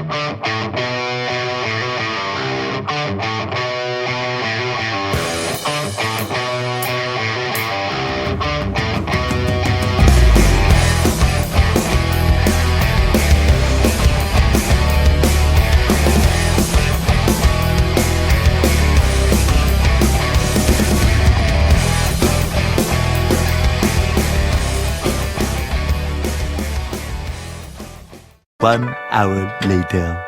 1 hour later.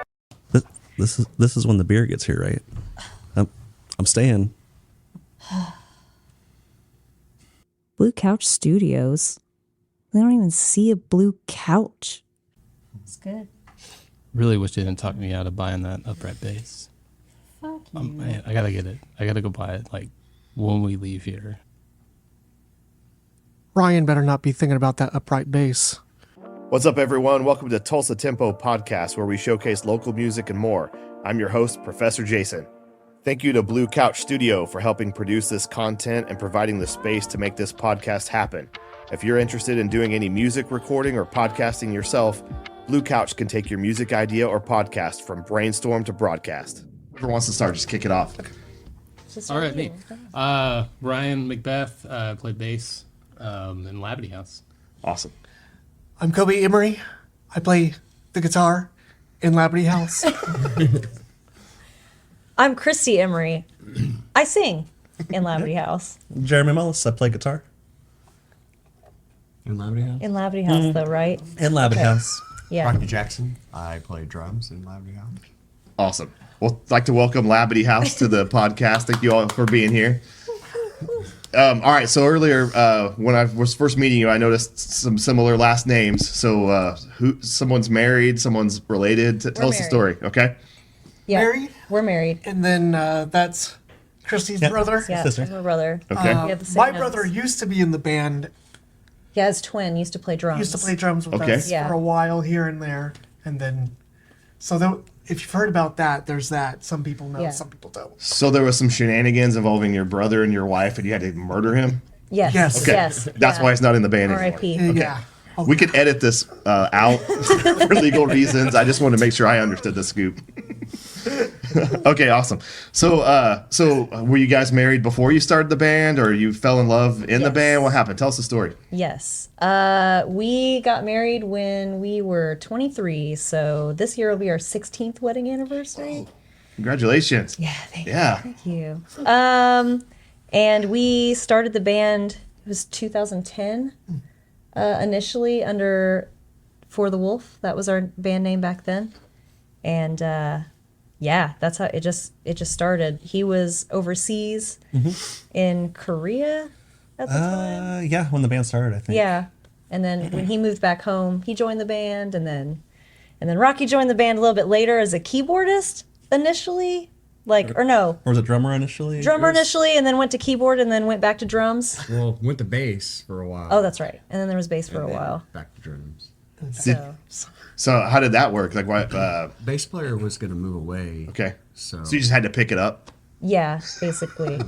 This is when the beer gets here, right? I'm staying. Blue Couch Studios. They don't even see a blue couch. It's good. Really wish they didn't talk me out of buying that upright bass. Fuck you. Man, I gotta get it. I gotta go buy it, like, when we leave here. Ryan better not be thinking about that upright bass. What's up, everyone? Welcome to Tulsa Tempo Podcast, where we showcase local music and more. I'm your host, Professor Jason. Thank you to Blue Couch Studio for helping produce this content and providing the space to make this podcast happen. If you're interested in doing any music recording or podcasting yourself, Blue Couch can take your music idea or podcast from brainstorm to broadcast. Whoever wants to start, just kick it off. All right, me. Ryan Macbeth, played bass in Labadie House. Awesome. I'm Kobe Emery. I play the guitar in Labadie House. I'm Christy Emery. I sing in Labadie House. Jeremy Mullis, I play guitar. In Labadie House? In Labadie House, though, right? In Labadie House. Yeah. Rocky Jackson, I play drums in Labadie House. Awesome. Well, I'd like to welcome Labadie House to the podcast. Thank you all for being here. All right, so earlier when I was first meeting you, I noticed some similar last names. So someone's married, someone's related. Tell us the story, okay? Yeah. Married? We're married. And then that's Christy's brother. Yeah, Sister. my brother. Okay. We have the same My notes. brother used to be in the band. Yeah, his twin used to play drums. Used to play drums with Okay. us Yeah. for a while here and there. And then, if you've heard about that, there's that. Some people know, Yeah. some people don't. So there was some shenanigans involving your brother and your wife, and you had to murder him? Yes. Yes. Okay. Yes. That's why he's not in the band anymore. R.I.P. Yeah. Oh, We could edit this out for legal reasons. I just want to make sure I understood the scoop. Okay, awesome. So were you guys married before you started the band, or you fell in love in the Yes. band? What happened? Tell us the story. Yes. We got married when we were 23, so this year will be our 16th wedding anniversary. Congratulations. Yeah, thank you. And we started the band, it was 2010, initially under For the Wolf. That was our band name back then. And yeah, that's how it just started. He was overseas in Korea at the time. Yeah, when the band started, I think. Yeah. And then when he moved back home, he joined the band, and then Rocky joined the band a little bit later as a keyboardist initially. Or was it drummer initially? drummer initially, and then went to keyboard, and then went back to drums. Well, went to bass for a while. Oh, that's right. And then there was bass for a and then while. Back to drums. So how did that work? Like, what? Bass player was going to move away. Okay. So So you just had to pick it up. Yeah, basically.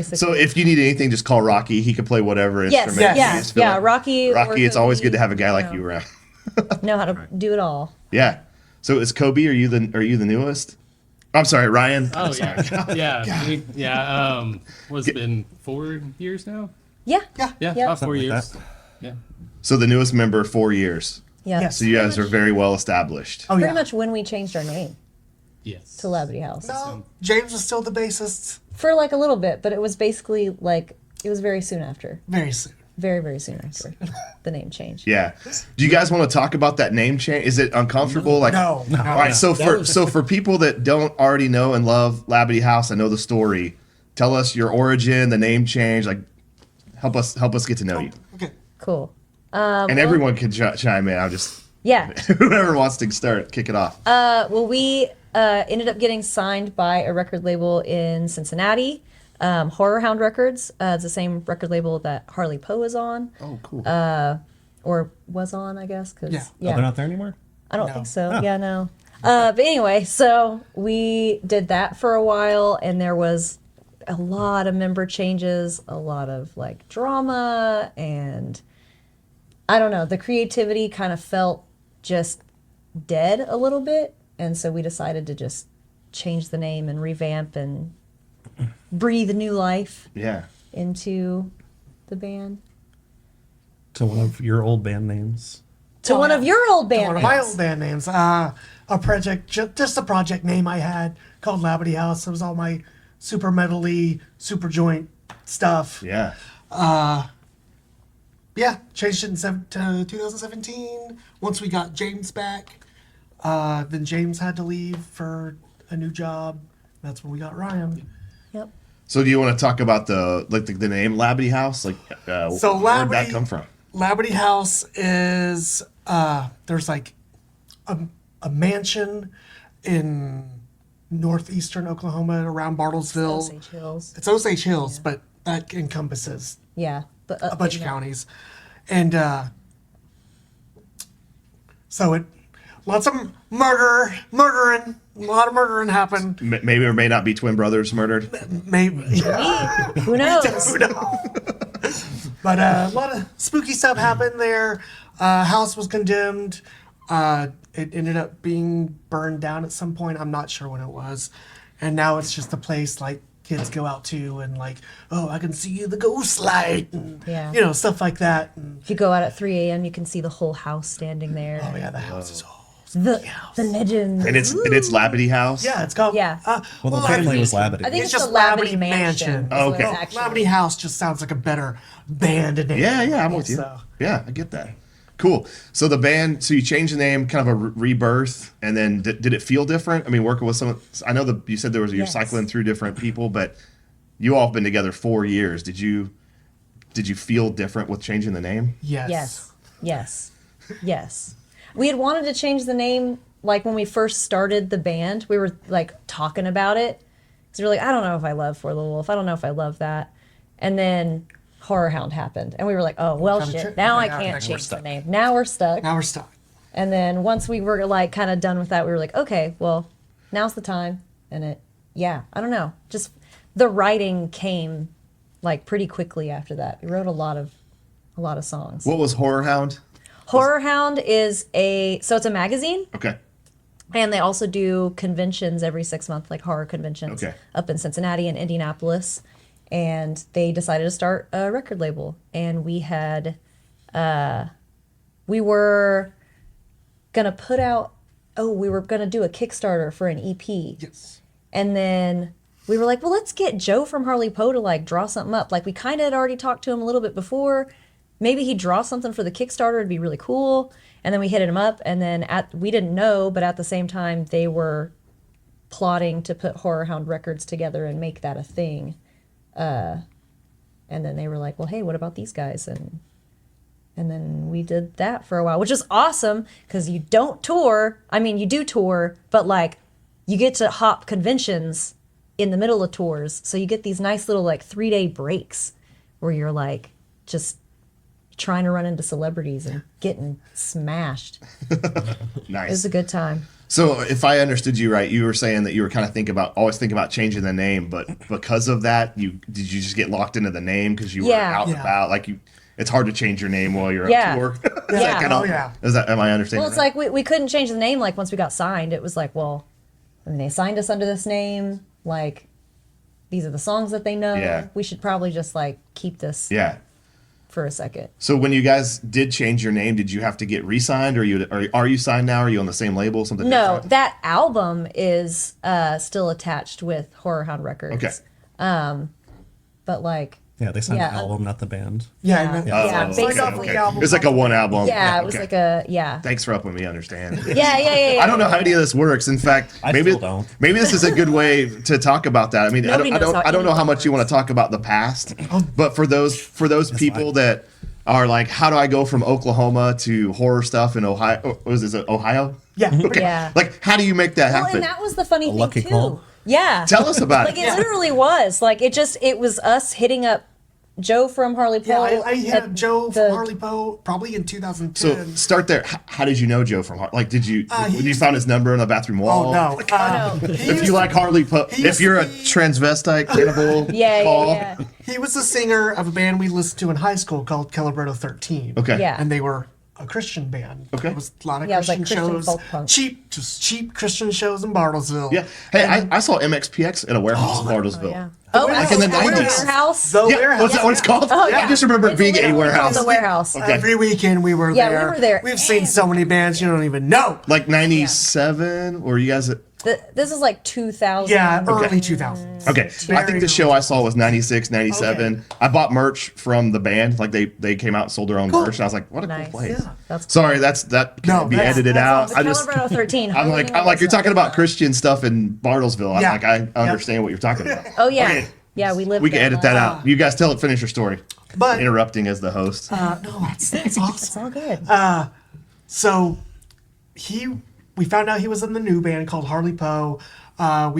So if you need anything, just call Rocky. He can play whatever Yes, instrument. yeah, you just feel yeah. like- Rocky. Rocky, it's always good to have a guy like know. you around. Know how to do it all. Yeah. So is Kobe? Are you the newest? I'm sorry, Ryan. Oh, yeah. What's it been, 4 years now? Yeah. Yeah, Yep. about 4 Something like years. that. Yeah. So the newest member, 4 years. Yeah. Yes. So you guys are very well established. Oh, Pretty yeah. much when we changed our name Yes. to Labadie House. No, James was still the bassist For like a little bit, but it was basically like, it was very soon after. very soon. Very, very soon after the name change. Yeah. Do you guys want to talk about that name change? Is it uncomfortable? No. All right. So for people that don't already know and love Labadie House and know the story, tell us your origin, the name change. Like, help us get to know you. Okay. Cool. And everyone can chime in. I'm just Yeah. whoever wants to start, kick it off. Well, we ended up getting signed by a record label in Cincinnati, Horror Hound Records. It's the same record label that Harley Poe is on. Oh, cool. Or was on, I guess. Cause, Yeah. Oh, they're not there anymore? I don't No. think so. Yeah, no. But anyway, so we did that for a while, and there was a lot of member changes, a lot of like drama, and I don't know, the creativity kind of felt just dead a little bit. And so we decided to just change the name and revamp and breathe new life Yeah. into the band. To one of your old band names. To one of your old band One of my old band names. A project, just a project name I had called Labadie House. It was all my super metal-y, super joint stuff. Yeah. Yeah, changed it to 2017. Once we got James back, then James had to leave for a new job. That's when we got Ryan. Yep. So do you want to talk about the name Labadie House? Like, So where'd that Labadie- come from? Labadie House is there's like a mansion in northeastern Oklahoma around Bartlesville. Osage Hills. It's Osage Hills, but that encompasses Yeah. But, a bunch of counties, and so it lots of murdering, a lot of murdering happened. Maybe or may not be twin brothers murdered. Maybe, yeah. who knows? Who knows? But a lot of spooky stuff happened there. House was condemned. It ended up being burned down at some point. I'm not sure when it was, and now it's just a place like kids go out to, and like, oh, I can see the ghost light, and Yeah. you know, stuff like that. And, If you go out at 3 a.m., you can see the whole house standing there. oh yeah, the house is old. The legend. And it's Labadie House. Yeah, it's called. Yeah. Well, the family was Labadie. I think It's it's, just the Labadie Labadie Mansion. Mansion. is what Okay. it's actually. Labadie House just sounds like a better band name. Yeah, I'm with you. So- Yeah, I get that. Cool. So the band, so you changed the name, kind of a rebirth, and then did it feel different? I mean, working with someone, I know you said you're Yes. cycling through different people, but you all have been together 4 years. Did you feel different with changing the name? Yes. We had wanted to change the name, like when we first started the band. We were like talking about it. So we were like, I don't know if I love For the Wolf. I don't know if I love that. And then Horror Hound happened. And we were like, oh, well, Kinda shit. tri- Now I yeah, can't we're change the name. Now we're stuck. Now we're stuck. And then once we were like kind of done with that, we were like, okay, well, now's the time. And I don't know. Just the writing came like pretty quickly after that. We wrote a lot of songs. What was Horror Hound? Horror Hound is it's a magazine, Okay. and they also do conventions every 6 months, like horror conventions, Okay. up in Cincinnati and Indianapolis. And they decided to start a record label, and we were gonna do a Kickstarter for an EP. Yes. And then we were like, well, let's get Joe from Harley Poe to like draw something up. Like we kind of had already talked to him a little bit before. Maybe he'd draw something for the Kickstarter. It'd be really cool. And then we hit him up. And then we didn't know, but at the same time, they were plotting to put Horror Hound Records together and make that a thing. And then they were like, well, hey, what about these guys? And then we did that for a while, which is awesome because you don't tour. I mean, you do tour, but like you get to hop conventions in the middle of tours. So you get these nice little like 3-day breaks where you're like just trying to run into celebrities and getting smashed. Nice. It was a good time. So if I understood you right, you were saying that you were kind of always thinking about changing the name, but because of that, did you just get locked into the name because you were Yeah. out and Yeah. about? Like it's hard to change your name while you're Yeah. on tour. Yeah. Oh, yeah. Am I understanding? Well, it's right? like we couldn't change the name like once we got signed. It was like, well, I mean, they signed us under this name. Like, these are the songs that they know. Yeah. We should probably just like keep this Yeah. for a second. So when you guys did change your name, did you have to get re-signed, or are you signed now? Are you on the same label? Something No, different? that album is still attached with Horror Hound Records. Okay. But like, Yeah, they signed Yeah. the album, not the band. Yeah. Yeah. and- Yeah, It's like basically. the album. It's like a one album. yeah, it was okay. like a, yeah. Thanks for helping me understand. Yeah. I don't know how any of this works. In fact, I maybe still don't. maybe this is a good way to talk about that. I mean, Nobody knows how I don't know how anything much you want to talk about the past, but for those people that are like, how do I go from Oklahoma to horror stuff in Ohio? Is it Ohio? Yeah. Okay. Yeah. Like, how do you make that Well, happen? and that was the funny thing lucky too. call. Yeah. Tell us about Like it. it literally was. Like it was us hitting up Joe from Harley Yeah, Poe. I hit at up Joe the- from Harley Poe probably in 2010. So start there. How did you know Joe from Harley? Like, when you found his number on the bathroom wall? Oh no! If you like Harley Poe, he if used you're to a be- transvestite cannibal, Yeah, call. yeah. He was the singer of a band we listened to in high school called Calibretto 13. Okay. Yeah. And they were a Christian band. Okay. It was a lot of Yeah, it was like Christian Christian shows. folk punk. Cheap Christian shows in Bartlesville. Yeah. Hey, I saw MXPX in a warehouse in Bartlesville. Yeah. Oh, Like in the the 90s. warehouse. The Yeah, warehouse. what's that what it's called? Oh, I yeah. just remember it It's being a literally warehouse. called the warehouse. Okay. Every weekend we were Yeah, we there. were there. We've seen so many bands you don't even know. Like 97, or you guys? This is like 2000. Yeah, early 2000s. Okay, I think the show I saw was 96, 97. Okay. I bought merch from the band. Like they came out and sold their own merch, and I was like, what a Nice. cool place. Yeah. That's Sorry, that can No, be that's- edited that's out. I just Colorado 13. I'm like you're talking about Christian stuff in Bartlesville. I'm Yeah. like I understand what you're talking about. Oh yeah, Okay. yeah. We live. We can edit that out. You guys finish your story. But Interrupting as the host. no, that's It's awesome. all good. So we found out he was in the new band called Harley Poe. I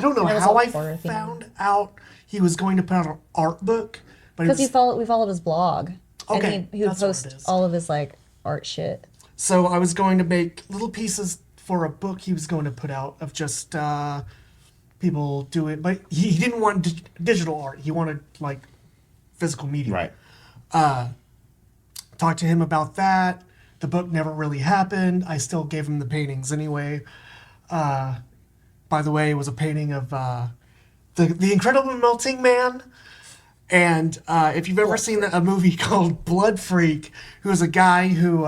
don't know It was how all I horror themed. found out he was going to put out an art book, but it Because was, we followed his blog. Okay, And he would that's what it post is. all of his like art shit. so I was going to make little pieces for a book he was going to put out of just people do it, but he didn't want digital art. He wanted like physical media. Right. Talked to him about that. The book never really happened. I still gave him the paintings anyway. By the way, it was a painting of the Incredible Melting Man. And if you've ever seen a movie called Blood Freak, who is a guy who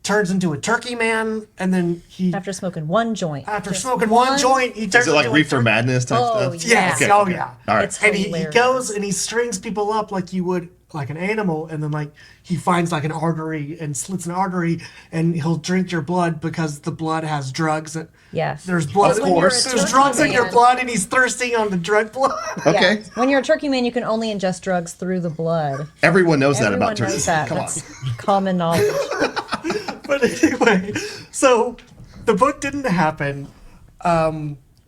turns into a turkey man, and then he After smoking one joint. after Just smoking one joint, he turns Is it like into a Reefer turkey. Madness type Oh, stuff? Yes. Yeah. Oh yeah. All right. It's And he hilarious. goes and he strings people up like you would like an animal, and then like he finds like an artery and slits an artery, and he'll drink your blood because the blood has drugs. Yes. There's blood. Of course. There's turkey drugs in your man. blood, and he's thirsty on the drug blood. Okay. Yeah. When you're a turkey man, you can only ingest drugs through the blood. Everyone knows that Everyone about turkey. knows that. Come That's on. common knowledge. But anyway, so the book didn't happen.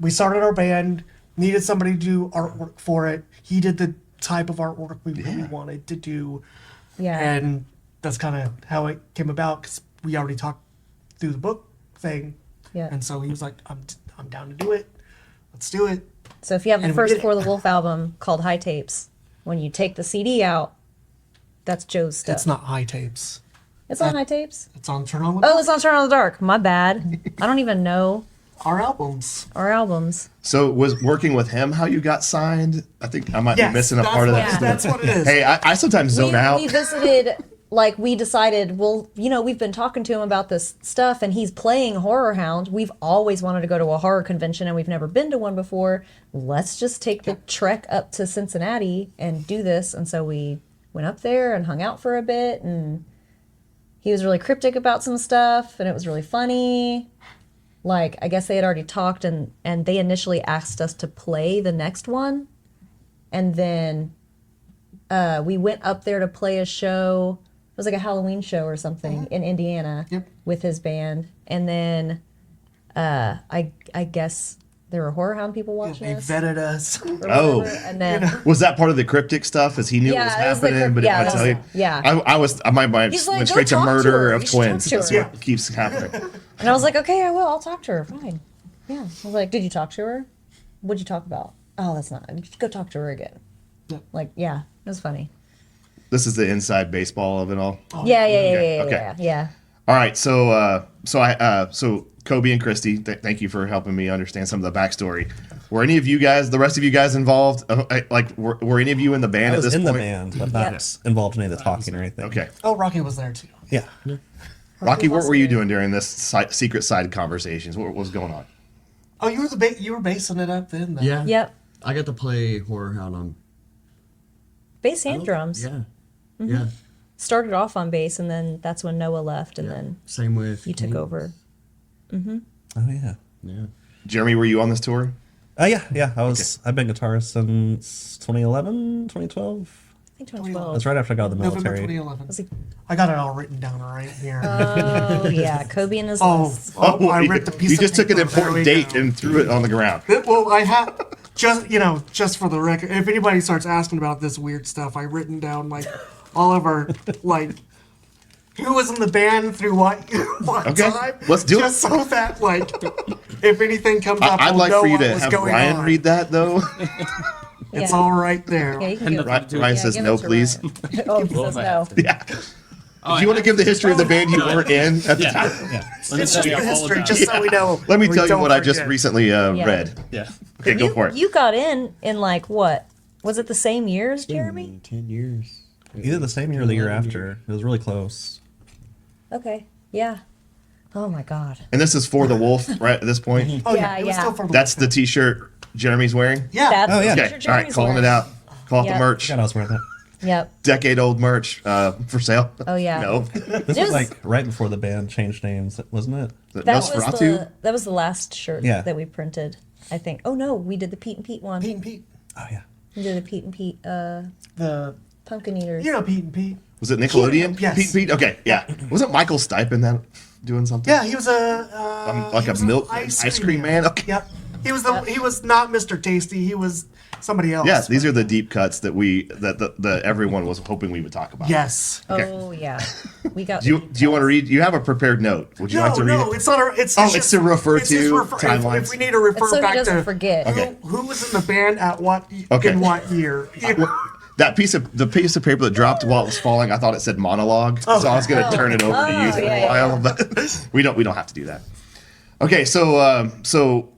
We started our band, needed somebody to do artwork for it. He did the type of artwork we really wanted to do. Yeah. And that's kind of how it came about because we already talked through the book thing. Yeah. And so he was like, I'm down to do it. Let's do it. So if you have the And we first did it. For the Wolf album called High Tapes, when you take the CD out, that's Joe's stuff. It's not high tapes. It's on High Tapes? It's on Turn On the Oh, it's on Turn on the Dark. My bad. I don't even know Our albums. our albums. So was working with him how you got signed? I think I might be missing a part of that story. That's what it is. Hey, I sometimes zone out. We visited, like, we decided, well, you know, we've been talking to him about this stuff, and he's playing Horror Hound. We've always wanted to go to a horror convention, and we've never been to one before. Let's just take the trek up to Cincinnati and do this. And so we went up there and hung out for a bit, and he was really cryptic about some stuff, and it was really funny. Like, I guess they had already talked, and they initially asked us to play the next one. And then we went up there to play a show. It was like a Halloween show or something in Indiana with his band. And then I guess there were Horror Hound people watching They us. vetted us. or Oh. whatever. And then Was that part of the cryptic stuff? As he knew Yeah, it was it was the happening, but yeah, it might that tell you. was- yeah. My mind He's like, went "Go straight to talk to murder her. of You should talk twins. to That's her." what keeps happening. And I was like, okay, I will. I'll talk to her. Fine. Yeah. I was like, did you talk to her? What'd you talk about? Oh, that's not. Go talk to her again. Yeah. Like, yeah, it was funny. This is the inside baseball of it all. Yeah. Okay. Yeah. All right, so Kobe and Christy, thank you for helping me understand some of the backstory. Were any of you guys, the rest of you guys, involved? Were any of you in the band I at was this in point? the band, but not involved in any of the talking or anything. Okay, Oh, Rocky was there too. Yeah. Rocky, what were you doing during this secret side conversations? What was going on? Oh, you were basing it up then. Yeah. Yep. I got to play Horror Hound on. Bass and drums. Yeah. Yeah. Started off on bass, and then that's when Noah left, and then Same with. you took Kane. over. Oh yeah. Yeah. Jeremy, were you on this tour? Yeah. I've been guitarist since 2011, 2012. I think 2012. That's right after I got out of the November military. 2011. Was he- I got it all written down right here. Oh, yeah. Kobe and his oh, list. I ripped a piece you of just took an paper. There important we date go. and threw it on the ground. Well, I had just for the record, if anybody starts asking about this weird stuff, I written down like all of our like who was in the band through what Okay, time. let's do it. just so that like if anything comes up, I'd we'll like know for you what to was have going Ryan on. read that, though. It's Yeah. all right there. Yeah, you can give it. Ryan says give no, it to please. Ryan. Oh, he says no. Yeah. Do you want to give the history of the band you weren't in at the Yeah. time? Yeah. Let me It's tell just you the all history, about just it. so we know. Let me we tell you don't what I just forget. recently read. Yeah. Okay, go for it. You got in like what? Was it the same year as Jeremy? 10 years. Either the same year or the year after. It was really close. Okay. Yeah. Oh my God. And this is For the Wolf, right, at this point? Oh yeah, Yeah, it was yeah. still for the That's the t-shirt Jeremy's wearing? yeah. That's Oh, yeah. the Okay, picture all right, Jeremy's calling wearing. it out. Call it Yep. the merch. Yeah, I was wearing that. Yep. Decade old merch for sale. Oh, yeah. No. This Just- was like right before the band changed names, wasn't it? That was Nosferatu? that was the last shirt Yeah. that we printed, I think. Oh no, we did the Pete and Pete one. Pete and Pete. Oh, yeah. We did the Pete and Pete The pumpkin eaters. you know Pete and Pete. Was it Nickelodeon? Yes. Pete? Okay, yeah. Wasn't Michael Stipe in that doing something? Yeah, he was Like he a was milk ice cream man? Okay. Yep. He was not Mr. Tasty. He was somebody else. Yes, these are the deep cuts that the everyone was hoping we would talk about. Yes. Oh yeah, we got. Do you want to read? You have a prepared note. Would you like to read no, it? it's not. It's Oh, it's just, to refer it's just to if timelines. we need to refer so he back doesn't to forget. Okay. who was in the band at what Okay. in what year. That piece of paper that dropped while it was falling, I thought it said monologue, so I was going to turn it over to you for yeah, a while, but we don't have to do that. Okay, so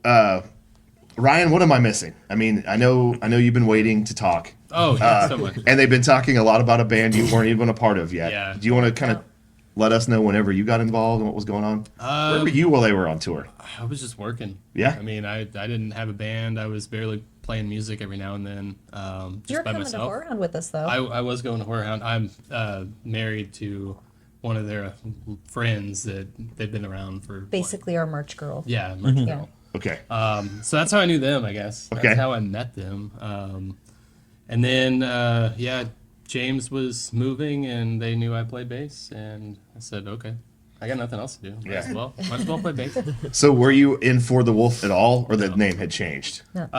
Ryan, what am I missing? I mean, I know you've been waiting to talk. Oh, yeah, so much. And they've been talking a lot about a band you weren't even a part of yet. Yeah. Do you want to kind of let us know whenever you got involved and what was going on? Where were you while they were on tour? I was just working. Yeah? I mean, I didn't have a band. I was barely playing music every now and then, just You're by coming myself. to Horrorhound with us though. I was going to Horrorhound. I'm married to one of their friends that they've been around for. Basically, our merch girl. Yeah, merch Yeah. girl. Okay. So that's how I knew them, I guess. Okay. That's how I met them. And then, James was moving, and they knew I played bass, and I said, okay, I got nothing else to do. Might as well play bass. So were you in For the Wolf at all, or the name had changed? In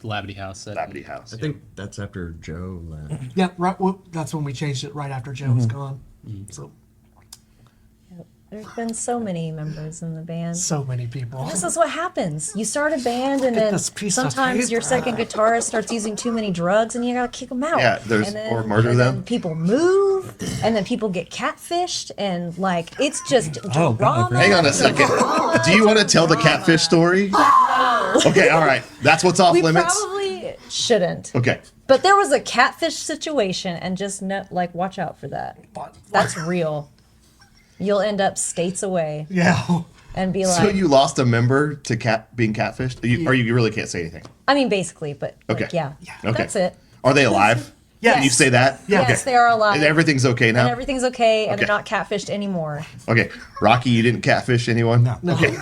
Labadie House. Labadie House. I think that's after Joe left. Yeah, right. Well, that's when we changed it right after Joe was gone. So There's been so many members in the band. so many people. This is what happens. You start a band, and then this piece of sometimes your paper. second guitarist starts using too many drugs, and you gotta kick them out. Yeah, or murder and them. Then people move, and then people get catfished, and like it's just Oh, God, drama. Hang on a second. Do you want to tell the catfish story? Okay, all right. That's what's off We limits. probably shouldn't. Okay. But there was a catfish situation, and just watch out for that. That's real. You'll end up states away Yeah. and be So like, you lost a member to being catfished? Or you really can't say anything? I mean, basically, but like, Okay. yeah, Okay. that's it. Are they alive? Yes. Can you say that? Yes, Okay. they are alive. And everything's okay now? And everything's okay, and Okay. they're not catfished anymore. Okay. Rocky, you didn't catfish anyone? No. Okay.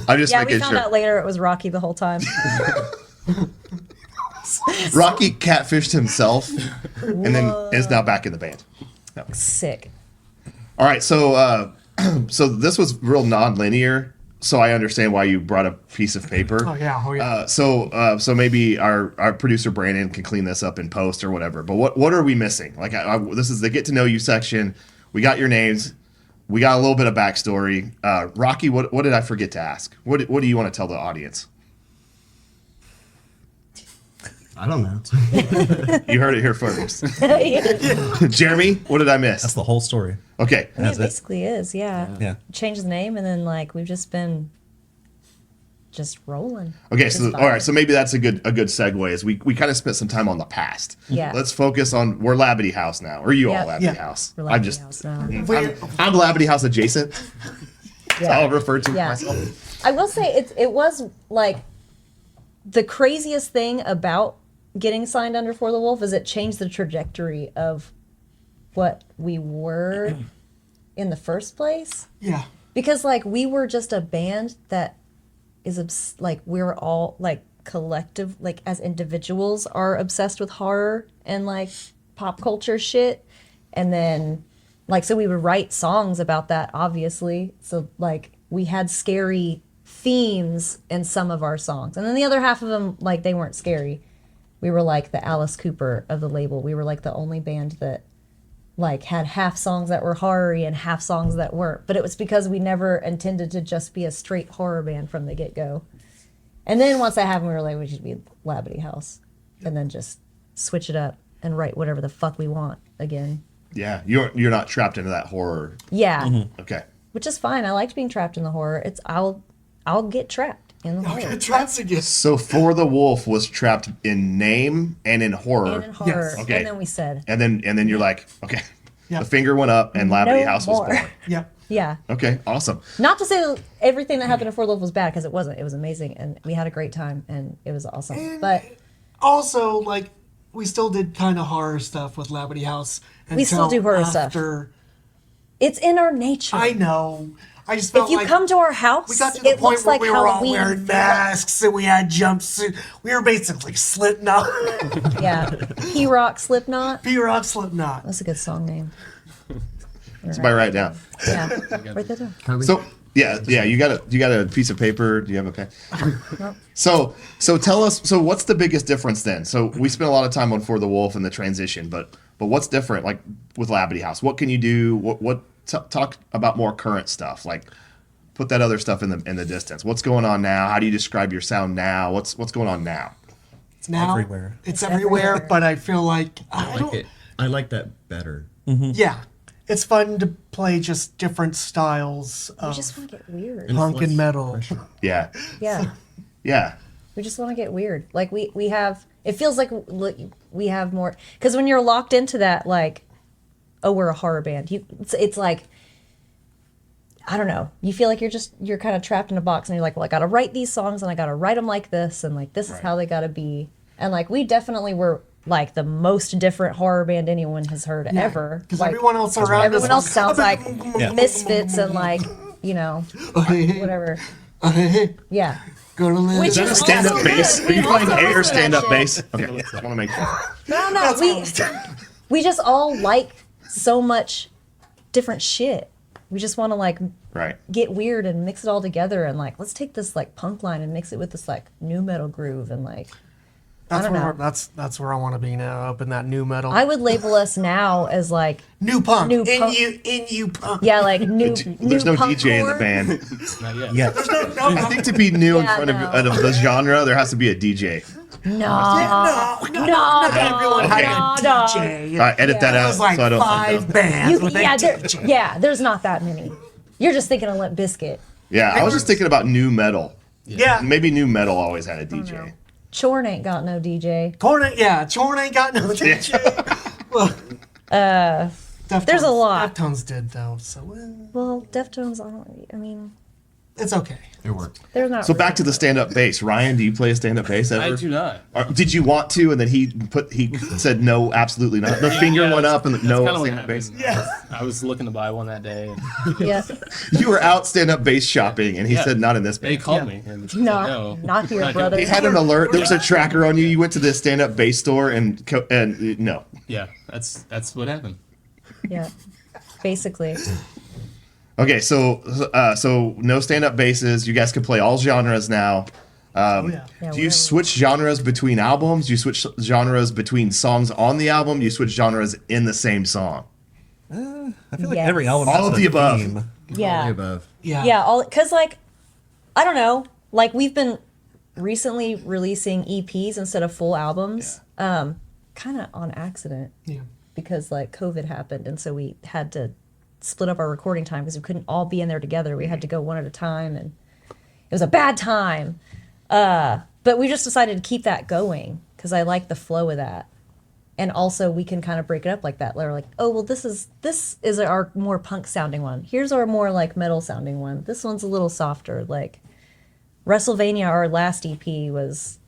I'm just Yeah, we making found sure. out later it was Rocky the whole time. Rocky catfished himself and then is now back in the band. No. Sick. All right, so so this was real non-linear, so I understand why you brought a piece of paper. Oh yeah. So maybe our producer Brandon can clean this up in post or whatever. But what are we missing? Like this is the get to know you section. We got your names. We got a little bit of backstory. Rocky, what did I forget to ask? What do you want to tell the audience? I don't know. You heard it here first. Jeremy, what did I miss? That's the whole story. Okay. I mean, That's it it. basically is, yeah. Yeah. Change the name, and then we've just been just rolling. Okay, Just so fine. all right, so maybe that's a good segue. Is we kind of spent some time on the past. Yeah. Let's focus on we're Labadie House now. Or you all Yeah. Labadie Yeah. House? We're I'm Labadie just House now. I'm Labadie House adjacent. Yeah. I'll refer to Yeah. myself. I will say it was like the craziest thing about getting signed under For the Wolf is it changed the trajectory of what we were in the first place. Yeah. Because we were just a band that is we were all collective, as individuals are obsessed with horror and pop culture shit. And then so we would write songs about that, obviously. So we had scary themes in some of our songs. And then the other half of them, they weren't scary. We were the Alice Cooper of the label. We were the only band that had half songs that were horror-y and half songs that weren't. But it was because we never intended to just be a straight horror band from the get-go. And then once that happened, we were we should be Labadie House. And then just switch it up and write whatever the fuck we want again. Yeah, you're not trapped into that horror. Yeah, Okay. which is fine. I liked being trapped in the horror. I'll get trapped in the horror. Traps again. So For the Wolf was trapped in name and in horror. And in horror. Okay. And then we said, And then you're like, okay. Yeah. The finger went up and Labadie No House was more. born. Yeah. yeah. Okay, awesome. Not to say that everything that happened in For the Wolf was bad, because it wasn't. It was amazing, and we had a great time, and it was awesome. But Also, like, we still did kind of horror stuff with Labadie House. We still until do horror stuff. after- it's in our nature. I know. I just felt if you like come to our house, we got to the it point looks where like we were all Halloween. wearing masks and we had jumpsuits. We were basically Slipknot. Yeah. P-Rock Slipknot. P-Rock Slipknot. That's a good song name. Somebody write it down. Yeah. Write that down. So yeah, you got a piece of paper. Do you have a pen? So tell us. So what's the biggest difference then? So we spent a lot of time on For the Wolf and the transition, but what's different? Like with Labadie House, what can you do? Talk about more current stuff. Like put that other stuff in the distance. What's going on now? How do you describe your sound now? What's going on now? It's now everywhere. It's everywhere, everywhere. but I feel like I like that better. Yeah, it's fun to play just different styles We of just want to get weird. punk and metal. Yeah, Yeah. yeah. We just want to get weird. Like we have, it feels like we have more, because when you're locked into that, like, oh, we're a horror band. It's like, I don't know. You feel like you're kind of trapped in a box, and you're like, well, I got to write these songs, and I got to write them like this, and like this is how they got to be. And like we definitely were like the most different horror band anyone has heard ever. Because Like, everyone else around everyone us else sounds like misfits and like, you know, whatever. Yeah. Go to live. Which Is that a is stand-up also bass? good. Are you We playing also A or listen to that stand-up shit. bass? Okay, I want to make sure. No, we just all like so much different shit. We just want to like Right. get weird and mix it all together, and like let's take this like punk line and mix it with this like new metal groove, and like That's don't where know. that's where I want to be now, up in that new metal. I would label us now as like new punk. New in punk. you punk. yeah, like new. There's new no punk DJ in the core. band. Not yet. Yeah. I think to be new in Yeah, front no. of the genre, there has to be a DJ. No, No, not everyone had a no. DJ. All right, edit that There out was like so I don't. 5 bands with a DJ. there's not that many. You're just thinking of Limp Bizkit. Yeah, I was just thinking about new metal. Yeah. Maybe new metal always had a DJ. Chorn ain't got no DJ. Chorn ain't got no DJ. Well, There's a lot. Deftones did though, so Well, Deftones, I mean, it's okay. It worked. there's not. So back to the stand-up bass. Ryan, do you play a stand-up bass ever? I do not. Or did you want to, and then he said no, absolutely not. The finger Yeah, went up, and that's no kinda what stand-up bass. happened. I was looking to buy one that day. And Yeah. You were out stand-up bass shopping, and he Yeah. said not in this they band. called me and said, No, no, not here, doing brother. He it." had an alert. There was a tracker on you. You went to the stand-up bass store, and no. Yeah, that's what happened. Yeah. Basically. Okay, so no stand-up basses. You guys can play all genres now. Yeah. Yeah, Do you whatever. switch genres between albums? Do you switch genres between songs on the album? Do you switch genres in the same song? I feel like Yes. every album All has of a the above. theme. Yeah. Way above. Yeah. Yeah, all because like I don't know, like we've been recently releasing EPs instead of full albums, kind of on accident Yeah. because like COVID happened, and so we had to split up our recording time because we couldn't all be in there together. We had to go one at a time, and it was a bad time. But we just decided to keep that going because I like the flow of that. And also we can kind of break it up like that. We're like, oh, well, this is our more punk sounding one. Here's our more like metal sounding one. This one's a little softer. Like WrestleVania, our last EP, was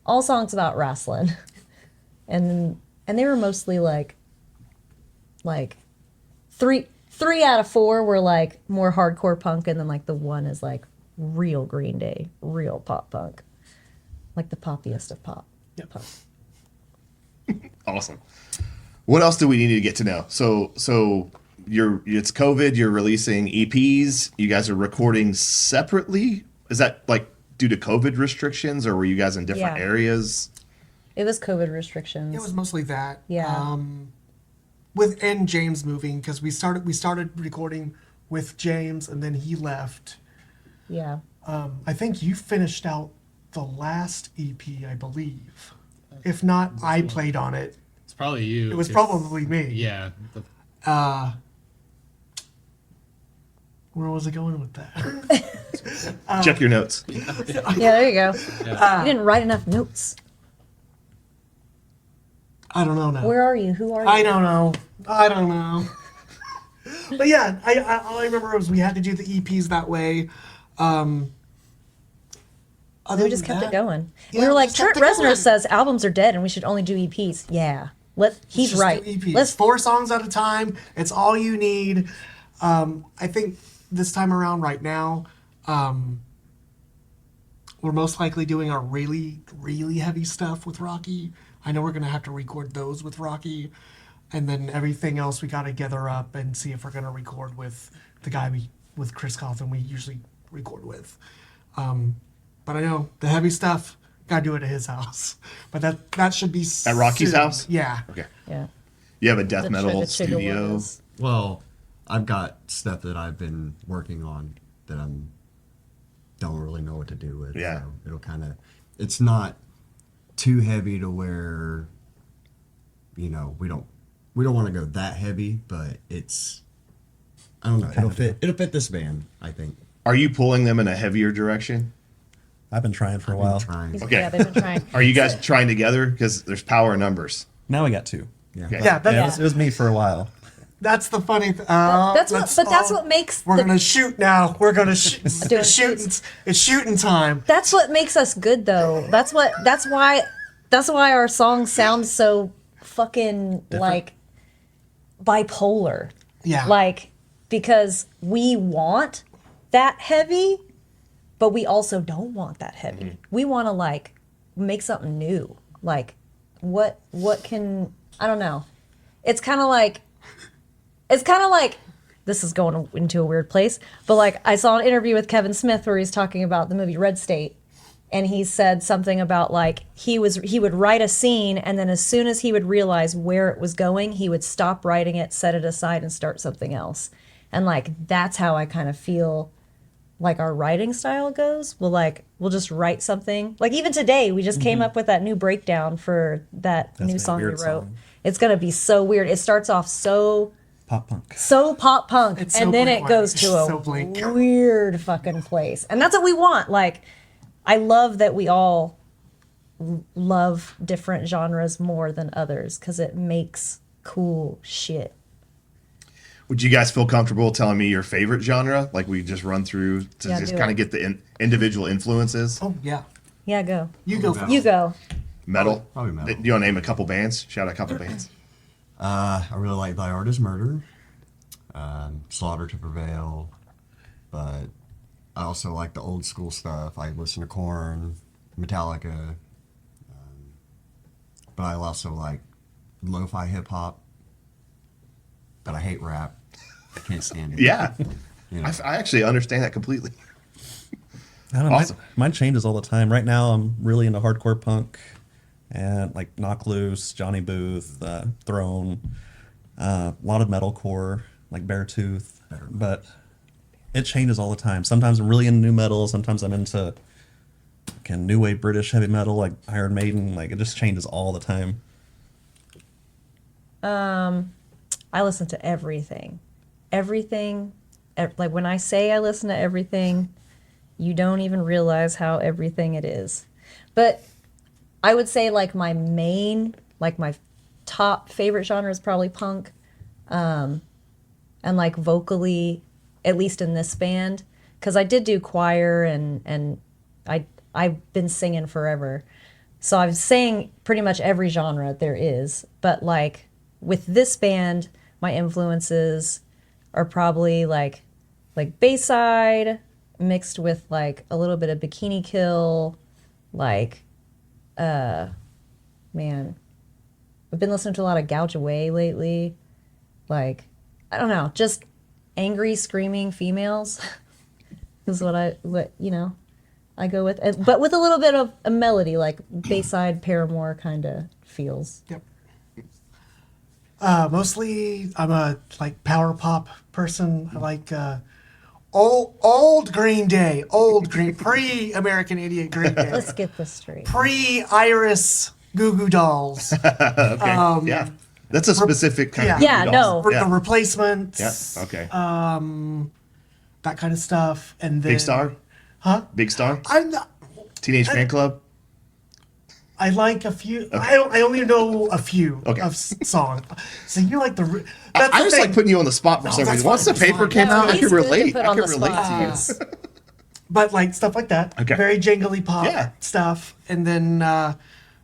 all songs about wrestling. And they were mostly like three out of 4 were like more hardcore punk, and then like the one is like real Green Day, real pop punk. Like the poppiest of pop. Yep. Punk. Awesome. What else do we need to get to know? So it's COVID. You're releasing EPs. You guys are recording separately. Is that like due to COVID restrictions, or were you guys in different Yeah. areas? It was COVID restrictions. It was mostly that. Yeah. Within James moving, because we started recording with James, and then he left. Yeah. I think you finished out the last EP, I believe. If not, I played on it. It's probably you. It was 'cause- probably me. Yeah. Where was I going with that? Check your notes. Yeah, there you go. You didn't write enough notes. I don't know now. Where are you? Who are you? I don't know. But yeah, all I remember was we had to do the EPs that way. We just kept it going. Yeah, we were we like, just kept Trent it Reznor going. says albums are dead and we should only do EPs. Yeah. He's Just right. do EPs. Let's 4 songs at a time. It's all you need. I think this time around, right now, we're most likely doing our really, really heavy stuff with Rocky. I know we're gonna have to record those with Rocky, and then everything else we gotta gather up and see if we're gonna record with the guy with Chris Coffin we usually record with. But I know the heavy stuff gotta do it at his house. But that should be At Rocky's soon. house? Yeah. Okay. yeah. You have a death The metal Chugga Chugga studio. ones. Well, I've got stuff that I've been working on that don't really know what to do with. Yeah. So it'll kind of, it's not too heavy to where, we don't want to go that heavy, but it's, I don't know. It'll fit this band, I think. Are you pulling them in a heavier direction? I've been trying for a I've been while. trying. Okay. Yeah, they've been trying. Are you guys trying together? Because there's power in numbers. Now we got 2. Yeah. Okay. Yeah, Yeah, it was me for a while. that's the funny thing. That's what makes We're gonna shoot now. We're gonna shoot. Doing It's shooting. It's shooting time. That's what makes us good, though. That's why our songs sound so fucking like bipolar. Yeah. Like, because we want that heavy, but we also don't want that heavy. We want to like make something new. Like, what can, I don't know. It's kind of like this is going into a weird place, but like I saw an interview with Kevin Smith where he's talking about the movie Red State, and he said something about like he would write a scene, and then as soon as he would realize where it was going, he would stop writing it, set it aside, and start something else. And like that's how I kind of feel like our writing style goes. We'll just write something. Like even today, we just came up with that new breakdown for that new a song we weird wrote. song. It's gonna be so weird. It starts off so Pop punk. pop punk, It's and so then it Blink-182. goes to a So Blink. weird fucking place. And that's what we want. Like, I love that we all love different genres more than others because it makes cool shit. Would you guys feel comfortable telling me your favorite genre? Like we just run through to Yeah, just do kind it. of get the individual influences. Oh yeah. Yeah, go. You go first. You go. Metal. Probably metal. Do you want to name a couple bands? Shout out a couple bands. I really like Thy Art Is Murder, Slaughter to Prevail, but I also like the old school stuff. I listen to Korn, Metallica, but I also like lo-fi hip-hop, but I hate rap. I can't stand it. Yeah. You know. I actually understand that completely. I don't know. Awesome. Mine changes all the time. Right now, I'm really into hardcore punk and like Knock Loose, Johnny Booth, Throne, a lot of metalcore, like Beartooth. But it changes all the time. Sometimes I'm really into new metal. Sometimes I'm into new wave British heavy metal, like Iron Maiden. Like it just changes all the time. I listen to everything. Everything. Like when I say I listen to everything, you don't even realize how everything it is. But I would say like my top favorite genre is probably punk. And like vocally, at least in this band, because I did do choir and I've been singing forever. So I've sang pretty much every genre there is. But like with this band, my influences are probably like Bayside mixed with like a little bit of Bikini Kill, like man, I've been listening to a lot of Gouge Away lately. Like, I don't know, just angry, screaming females is what I go with. But with a little bit of a melody, like Bayside Paramore kind of feels. Yep. Mostly, I'm a like power pop person. I like old Green Day, pre-American Idiot Green Day, Let's get this straight. pre-Iris Goo Goo Dolls. Okay. Yeah. That's a specific kind of Yeah, dolls. no. Yeah. The Replacements. Yeah. Okay. That kind of stuff. And then Big Star? Huh? Big Star? I'm not, Teenage Fan Club? I like a few. I only know a few Okay. of songs. So you like the. I That's the just thing. like putting you on the spot for some that's reason. Once the fine, paper it's came fine. out, I He's could good to relate. put I on could the relate spot. to you. But like stuff like that. Okay. Very jingly pop Yeah. stuff. And then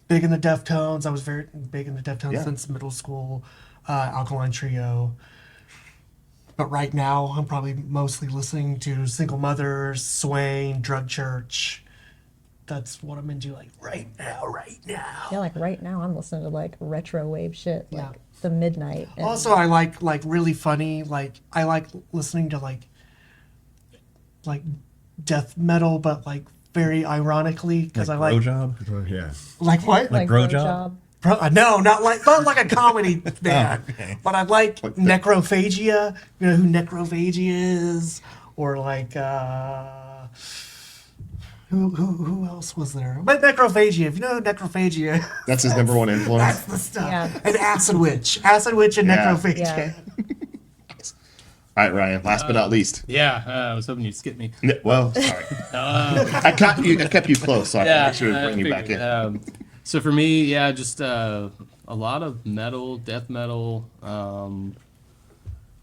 big in the Deftones. I was very big in the Deftones Yeah. since middle school. Alkaline Trio. But right now, I'm probably mostly listening to Single Mothers, Swain, Drug Church. That's what I'm into like right now. Yeah, like right now I'm listening to like retro wave shit, like Yeah. the Midnight. And Also, I like really funny. Like I like listening to like death metal, but like very ironically because Like I like Blowjob? Yeah. like what? Like Bro Job? No, not like a comedy band. okay. But I like Necrophagia. You know who Necrophagia is, or like who else was there? But Necrophagia. If you know who Necrophagia, is, That's his number one influence. that's the stuff. Yeah. And Acid Witch and Yeah. Necrophagia. Yeah. All right, Ryan. Last but not least. Yeah, I was hoping you'd skip me. Well, sorry. I kept you close, so I can make sure to I bring you back figured. in. So for me, yeah, just a lot of metal, death metal. I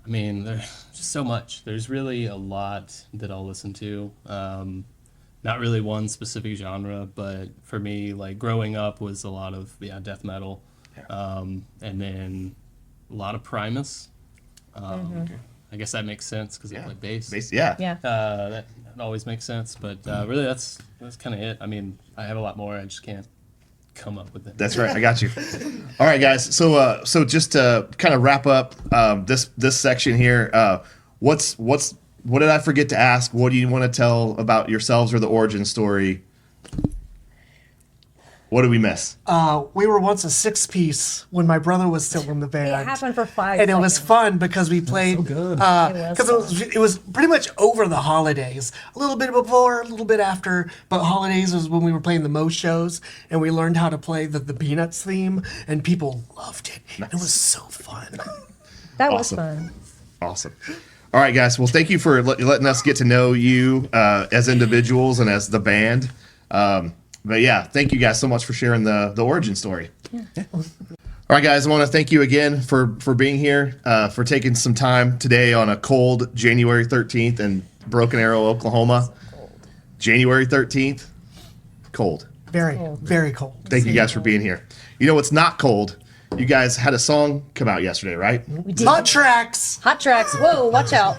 mean, there's just so much. There's really a lot that I'll listen to. Not really one specific genre, but for me, like growing up was a lot of death metal, and then a lot of Primus. I guess that makes sense because I play bass. Yeah. Yeah. That always makes sense, but really that's kind of it. I mean, I have a lot more. I just can't come up with it. That's right. I got you. All right, guys. So just to kind of wrap up this section here, what did I forget to ask? What do you want to tell about yourselves or the origin story? What did we miss? We were once a 6-piece when my brother was still in the band. It happened for 5 and it was seconds. fun because we played good. because it was pretty much over the holidays, a little bit before, a little bit after, but holidays was when we were playing the most shows, and we learned how to play the Peanuts theme, and people loved it. It was so fun. That was Awesome. fun. Awesome. All right, guys. Well, thank you for letting us get to know you as individuals and as the band. But yeah, thank you guys so much for sharing the origin story. All right, guys. I want to thank you again for being here, for taking some time today on a cold January 13th in Broken Arrow, Oklahoma. January 13th, cold. Very, very cold. Thank you guys for being here. You know what's not cold? You guys had a song come out yesterday, right? We did. Hot Tracks. Hot tracks. Whoa, watch out.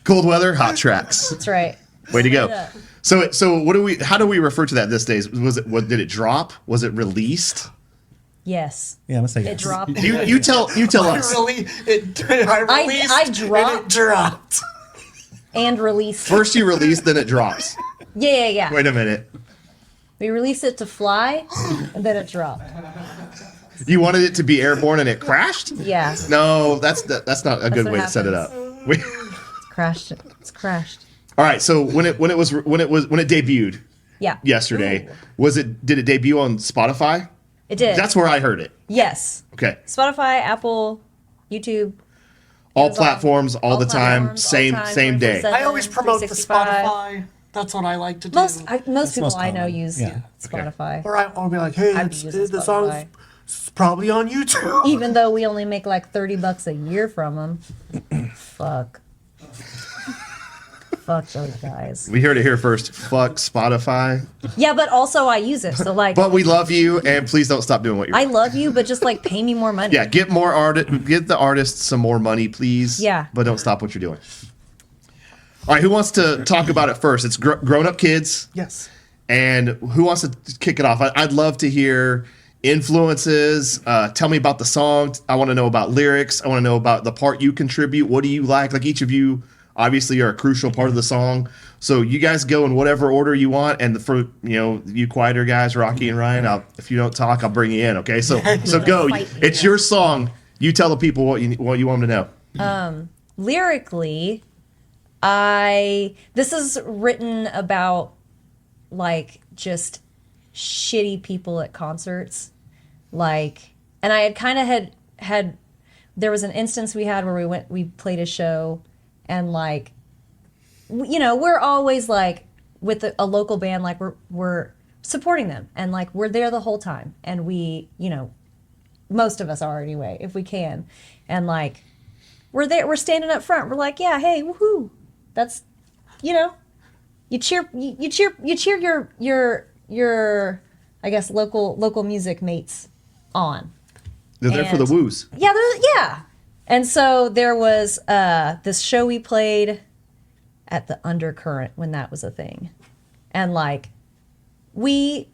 Cold weather, hot tracks. That's right. Way to go. Yeah. So how do we refer to that these days? Did it drop? Was it released? Yes. Yeah, I'm going to say It yes. dropped. You tell I us. I released. I And dropped. it dropped. And released. First you release, then it drops. Yeah. Wait a minute. We released it to fly, and then it dropped. You wanted it to be airborne and it crashed? Yeah. No, that's not a good what way to set it up. We- It's crashed. It's crashed. All right, so when it debuted Yeah. yesterday, did it debut on Spotify? It did. That's where I heard it. Yes. Okay. Spotify, Apple, YouTube. All Amazon, platforms, all the time, platforms, all the time, same day. 24/7, I always promote the 365. Spotify. That's what I like to do. Most people most I know common. use Yeah. Spotify. Or I'll be like, hey, I'd be using the song's Spotify. probably on YouTube. Even though we only make like $30 a year from them. Fuck. Fuck those guys. We heard it here first. Fuck Spotify. Yeah, but also I use it. So like, But we love you, and please don't stop doing what you're I doing. love you, but just like pay me more money. Yeah, get the artists some more money, please. Yeah. But don't stop what you're doing. All right, who wants to talk about it first? It's Grown Up Kids. Yes. And who wants to kick it off? I'd love to hear influences. Tell me about the song. I want to know about lyrics. I want to know about the part you contribute. What do you like? Like each of you obviously are a crucial part of the song. So you guys go in whatever order you want. And for you quieter guys, Rocky and Ryan, if you don't talk, I'll bring you in. Okay, so go. Fight me. It's your song. You tell the people what you want them to know. Lyrically, this is written about like just shitty people at concerts Like, and I had kind of had there was an instance we had where we played a show, and like, you know, we're always like with a local band, like we're supporting them, and like we're there the whole time, and we, you know, most of us are anyway, if we can, and like we're there, we're standing up front, we're like, yeah, hey, woohoo, that's, you know, you cheer your I guess local music mates on. They're there for the woos. Yeah, yeah. And so there was this show we played at the Undercurrent when that was a thing. And like, we,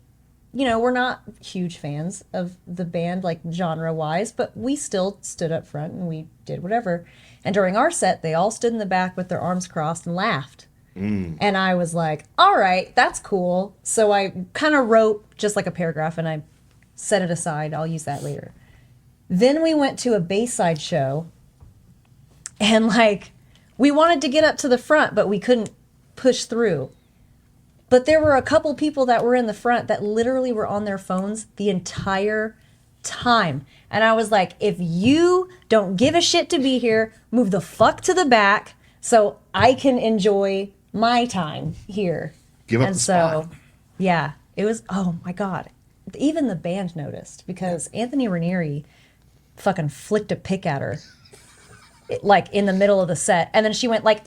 you know, we're not huge fans of the band, like genre-wise, but we still stood up front and we did whatever. And during our set, they all stood in the back with their arms crossed and laughed. And I was like, all right, that's cool. So I kind of wrote just like a paragraph and I set it aside. I'll use that later. Then we went to a Bayside show, and like, we wanted to get up to the front, but we couldn't push through. But there were a couple people that were in the front that literally were on their phones the entire time. And I was like, if you don't give a shit to be here, move the fuck to the back so I can enjoy my time here. Give up and the so, spot. yeah, it was, oh my God. Even the band noticed, because Anthony Ranieri fucking flicked a pick at her, like in the middle of the set. And then she went like,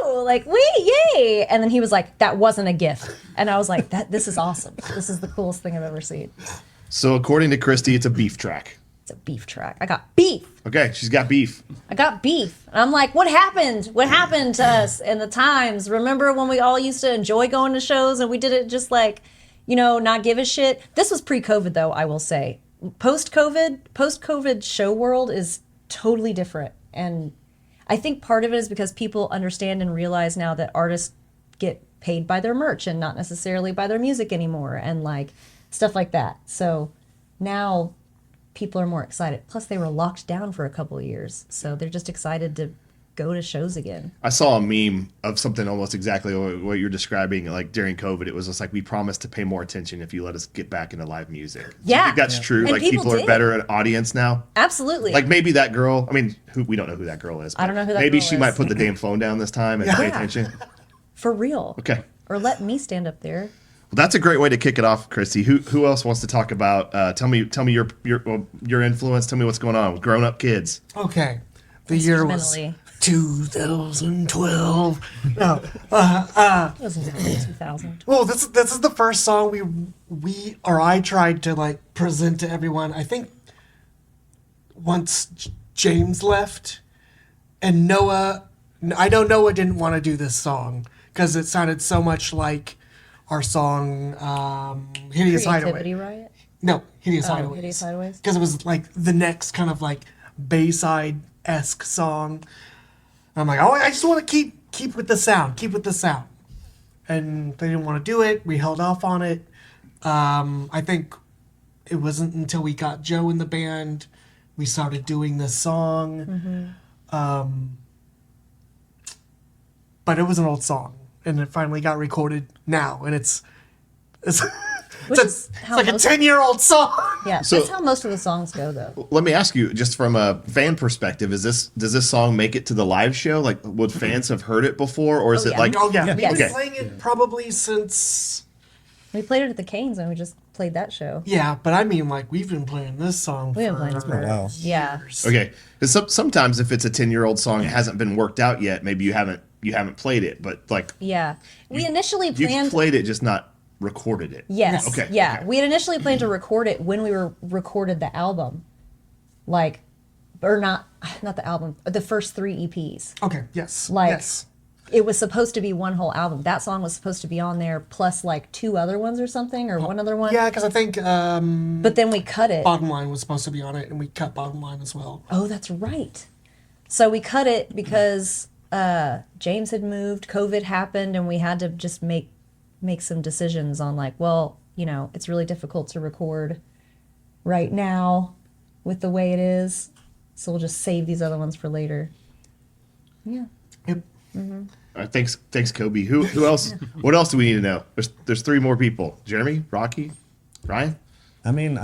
oh, like, wait, yay. And then he was like, that wasn't a gift. And I was like, this is awesome. This is the coolest thing I've ever seen. So according to Christy, it's a beef track. It's a beef track. I got beef. Okay, she's got beef. I got beef. And I'm like, what happened? What happened to us in the times? Remember when we all used to enjoy going to shows and we did it just like, you know, not give a shit? This was pre-COVID though, I will say. Post-COVID show world is totally different. And I think part of it is because people understand and realize now that artists get paid by their merch and not necessarily by their music anymore, and like stuff like that. So now people are more excited. Plus they were locked down for a couple of years. So they're just excited to go to shows again. I saw a meme of something almost exactly what you're describing. Like during COVID, it was just like, we promised to pay more attention if you let us get back into live music. Do you think that's true? And like people are did. better at audience now? Absolutely. Like maybe that girl, I mean, we don't know who that girl is. I don't know who that maybe girl she is. might put the damn phone down this time and pay attention. For real. Okay. Or let me stand up there. Well, that's a great way to kick it off, Christy. Who else wants to talk about? Tell me your influence. Tell me what's going on with Grown Up Kids. Okay. The year was Instrumentally. 2012. No. It was in 2000. Well, this is the first song I tried to like present to everyone. I think once James left, and Noah. I know Noah didn't want to do this song because it sounded so much like our song "Hideous Creativity Hideaway." Riot? No, "Hideous Oh, Hideaways." Hideous Hideaways? Because it was like the next kind of like Bayside-esque song. I'm like, oh, I just want to keep with the sound, and they didn't want to do it. We held off on it. I think it wasn't until we got Joe in the band we started doing this song. But it was an old song, and it finally got recorded now, and it's Which is how like a most- 10-year-old song. Yeah, So- that's how most of the songs go, though. Let me ask you, just from a fan perspective, does this song make it to the live show? Like, would fans have heard it before, or is Oh, it yeah. like? Oh yeah, we've been Okay. playing it probably since. We played it at the Canes, and we just played that show. Yeah, but I mean, like, we've been playing this song We haven't played it for wow. yeah. years. Okay, because sometimes if it's a 10-year-old song, it hasn't been worked out yet. Maybe you haven't played it, but like Yeah. We initially you planned. played it, just not recorded it. Yes. Okay. Yeah. okay. We had initially planned to record it when we recorded the album, like, or not the album, the first 3 EPs. Okay, yes. Like, yes. It was supposed to be one whole album. That song was supposed to be on there, plus like 2 other ones or something, or one other one. Yeah, because I think But then we cut it. Bottom Line was supposed to be on it, and we cut Bottom Line as well. Oh, that's right. So we cut it because James had moved, COVID happened, and we had to just make some decisions on like, well, you know, it's really difficult to record right now with the way it is. So we'll just save these other ones for later. Yeah. Yep. Thanks, Kobe. Who else? What else do we need to know? There's 3 more people. Jeremy, Rocky, Ryan. I mean,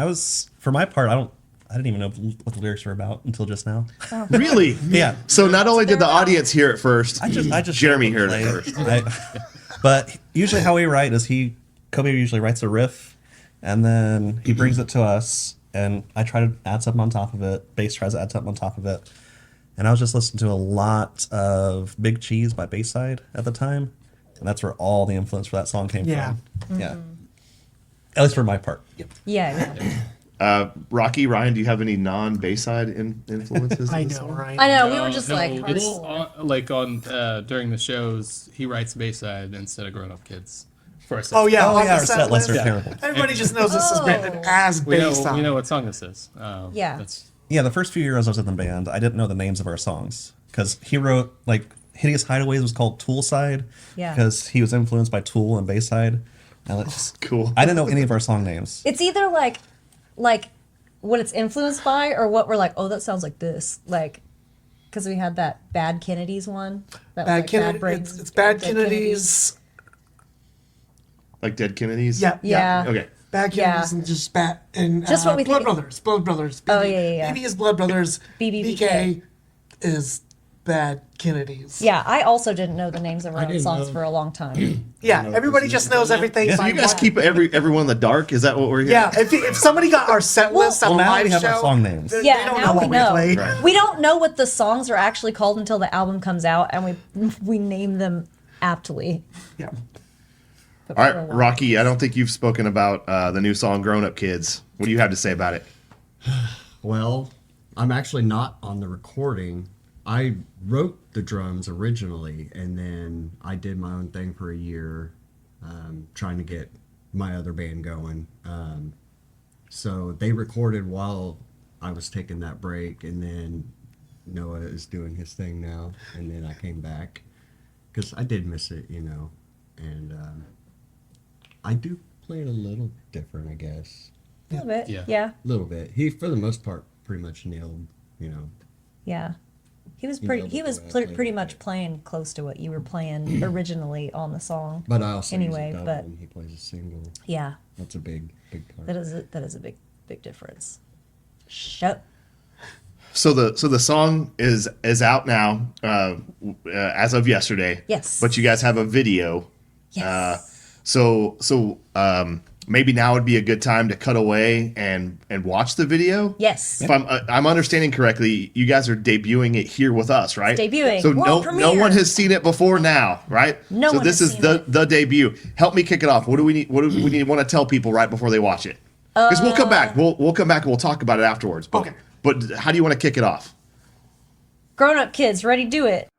for my part, I didn't even know what the lyrics were about until just now. Really? Yeah. So not only did the audience hear it first, I just Jeremy heard it first. But usually how we write is Kobe usually writes a riff, and then he brings it to us, and I try to add something on top of it. Bass tries to add something on top of it. And I was just listening to a lot of Big Cheese by Bayside at the time, and that's where all the influence for that song came Yeah. from. Yeah. At least for my part. Yep. Yeah. Rocky, Ryan, do you have any non-Bayside influences? I in this know, song? right? I know. We were just No, like, it's hardcore. during the shows, he writes Bayside instead of Grown Up Kids. For us. Oh yeah, Oh, on yeah, the our set lists are list. terrible. Everybody just knows this is written as we Bayside. know what song this is. Yeah. That's Yeah, the first few years I was in the band, I didn't know the names of our songs. Because he wrote, like, Hideous Hideaways was called Toolside. Yeah. Because he was influenced by Tool and Bayside. And it's just, Cool. I didn't know any of our song names. It's either like what it's influenced by, or what we're like, oh, that sounds like this, like, because we had that Bad Kennedys one. That was Bad like Kennedy. Brains- It's Bad Dead Kennedys. Like Dead Kennedys? Yeah. Yeah. Okay. Bad Kennedys and just Bad and Just what we Blood think- Brothers. Blood Brothers. Oh, yeah. BB is Blood Brothers. BBBK. BK is Bad Kennedys. Yeah, I also didn't know the names of our own didn't songs know. for a long time. Yeah, everybody just knows everything. So by you guys one. keep everyone in the dark? Is that what we're hearing? Yeah, if somebody got our set list on Well, a now live we have show, our song names. they Yeah, don't now know we what we know. played. Right. We don't know what the songs are actually called until the album comes out, and we name them aptly. Yeah. But All for a right, while- Rocky, I don't think you've spoken about the new song Grown Up Kids. What do you have to say about it? Well, I'm actually not on the recording. I wrote the drums originally, and then I did my own thing for a year, trying to get my other band going. So they recorded while I was taking that break, and then Noah is doing his thing now, and then I came back because I did miss it, and I do play it a little different, I guess. A little bit. Yeah. Yeah. A little bit. He, for the most part, pretty much nailed, Yeah. He was You pretty. know, He the was way I pretty, played pretty it. much playing close to what you were playing originally on the song. But I also Anyway, use a but- double and he plays a single. Yeah, That's a big part. that is a big difference. Shut. So the song is out now as of yesterday. Yes. But you guys have a video. Yes. So maybe now would be a good time to cut away and watch the video. Yes. If I'm understanding correctly, you guys are debuting it here with us, right? It's debuting. So World no premiere. one has seen it before now, right? No so one this has is seen the debut. Help me kick it off. What do we need? What do we need want to tell people right before they watch it? Because we'll come back. We'll come back and we'll talk about it afterwards. But, Okay. But how do you want to kick it off? Grown up kids, ready? Do it.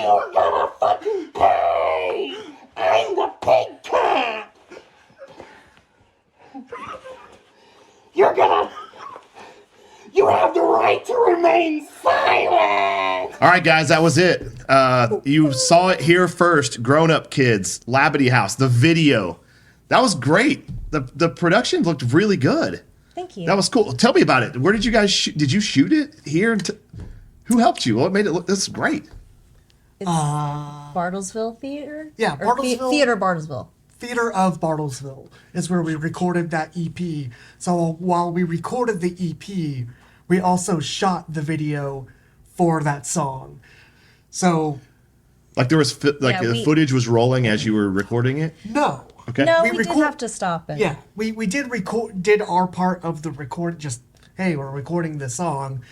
You're gonna fucking pay! I'm the pig cat! You're gonna... You have the right to remain silent! All right, guys, that was it. You saw it here first. Grown Up Kids, Labadie House, the video. That was great. The production looked really good. Thank you. That was cool. Tell me about it. Where did you guys shoot? Did you shoot it here? Who helped you? What made it look? This is great. It's Bartlesville Theater? Yeah, Or Bartlesville. Theater Bartlesville. Theater of Bartlesville is where we recorded that EP. So while we recorded the EP, we also shot the video for that song. So Like there was Yeah, the footage was rolling as you were recording it. no. Okay. No, We we did record- have to stop it. Yeah, we did our part of the record. Just hey, we're recording this song,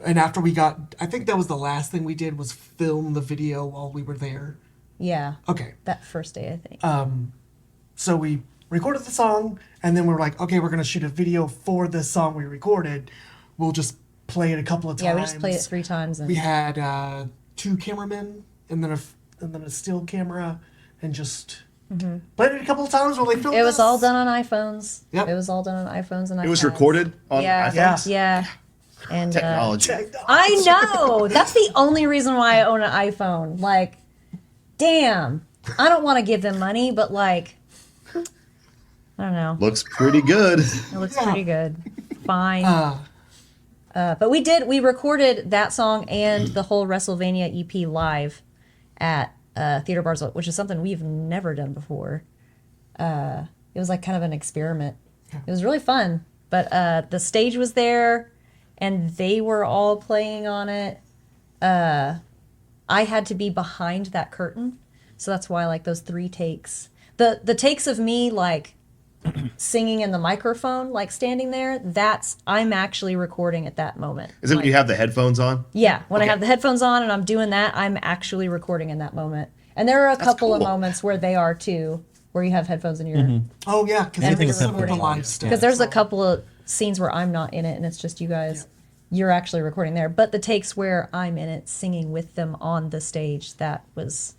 and after we got, I think that was the last thing we did was film the video while we were there. Yeah. Okay, That first day, I think. so we recorded the song, and then we were like, okay, we're gonna shoot a video for this song we recorded. We'll just play it a couple of times. yeah, we just played it 3 times. And We had 2 cameramen, and then a still camera, and just played it a couple of times while they filmed. it was us. all done on iPhones. Yep. It was all done on iPhones and iPads. It was recorded on Yeah. iPhones? Yeah. And Technology. I know. That's the only reason why I own an iPhone. Like, damn. I don't want to give them money, but like, I don't know. Looks pretty good. It looks pretty good. Fine. But we recorded that song and the whole WrestleMania EP live at Theater Bartlesville, which is something we've never done before. It was like kind of an experiment. It was really fun. But the stage was there and they were all playing on it. I had to be behind that curtain. So that's why like those 3 takes. The takes of me like singing in the microphone, like standing there, I'm actually recording at that moment. Is it when you have the headphones on? Yeah, when Okay. I have the headphones on and I'm doing that, I'm actually recording in that moment. And there are a couple of cool. moments where they are too, where you have headphones in your ear. Oh yeah, because Anything it's with some of the headphones. live stuff. Because there's a couple of scenes where I'm not in it and it's just you guys. You're actually recording there. But the takes where I'm in it, singing with them on the stage, that was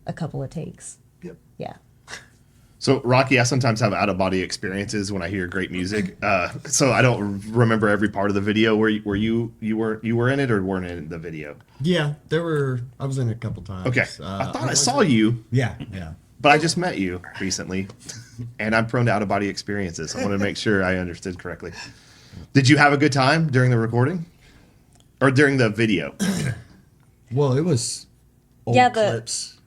a couple of takes. Yep. Yeah. So Rocky, I sometimes have out of body experiences when I hear great music. So I don't remember every part of the video. Were you were in it or weren't in the video? Yeah, I was in it a couple times. Okay. I thought I saw you, Yeah. but I just met you recently, and I'm prone to out of body experiences. I want to make sure I understood correctly. Did you have a good time during the recording, or during the video? Well, it was old Yeah, clips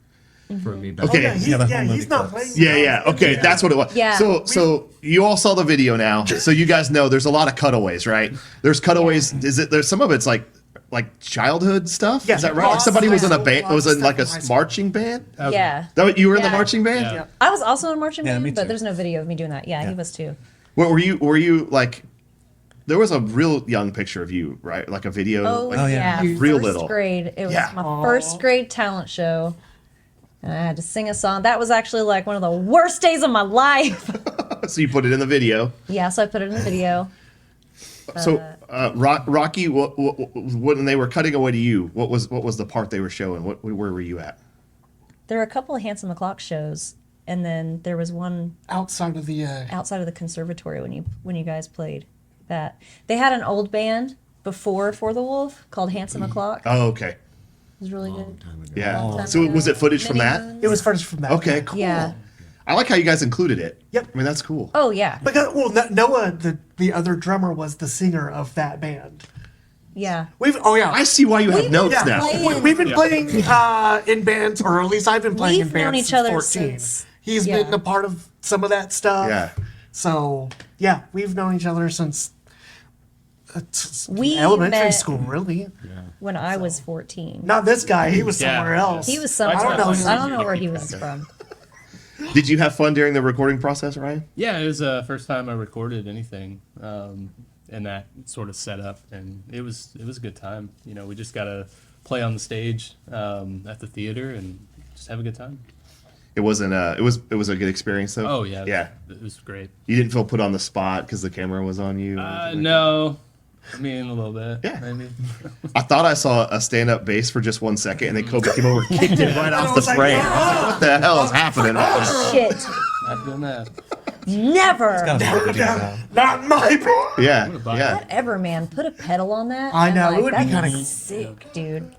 for me. Back Okay. Yeah, he's, Yeah, the whole yeah, movie he's not clips. playing. Yeah. Okay, that's what it was. Yeah. So you all saw the video now. So you guys know there's a lot of cutaways, right? There's cutaways. There's some of it's like childhood stuff. Yeah. Is that right? Like somebody was in a band. Lots Was of in like a stuff from high school. marching band. Yeah. That you were in the Yeah. marching band. Yeah. I was also in a marching Yeah, band, me but too. there's no video of me doing that. Yeah, he was too. What were you? Were you like? There was a real young picture of you, right? Like a video. Oh, like, Oh, yeah. yeah. Real First little. grade. It was Yeah. my first grade talent show. And I had to sing a song. That was actually like one of the worst days of my life. So you put it in the video. Yeah, so I put it in the video. So Rocky, when they were cutting away to you, what was the part they were showing? Where were you at? There were a couple of Handsome o'Clock shows, and then there was one Outside of the outside of the conservatory when you guys played. That they had an old band before For the Wolf called Handsome o'Clock. It Oh, okay. was really good. Yeah. Time So ago. was it footage from Mini that? Moons. it was footage from that. Okay, cool. Yeah. I like how you guys included it. Yep. I mean, that's cool. Oh yeah. Because Noah, the other drummer, was the singer of that band. Yeah. I see why you have notes Yeah, now. we've been playing in bands, or at least I've been playing We've in bands known each since other 14. since- He's yeah. been a part of some of that stuff. Yeah. So yeah, we've known each other since We elementary met- school, really. When I was 14. Not this guy. He was Yeah. somewhere else. He was somewhere I don't know. else. I don't know where he was from. Did you have fun during the recording process, Ryan? Yeah, it was the first time I recorded anything in that sort of setup, and it was a good time. You know, we just got to play on the stage at the theater and just have a good time. It wasn't. It was a good experience though. Oh yeah, Yeah. it was great. You didn't feel put on the spot because the camera was on you. or anything like No, I mean, a little bit. Yeah. Maybe. I thought I saw a stand-up bass for just 1 second, and then Kobe came over and kicked it right off the was like, frame. I was like, what the hell is happening? Shit. I've done that. Never. Gotta be a video now. Not my band. Yeah, buy yeah. Whatever, man. Put a pedal on that. I and, know, it like, would be that'd kinda sick, dude.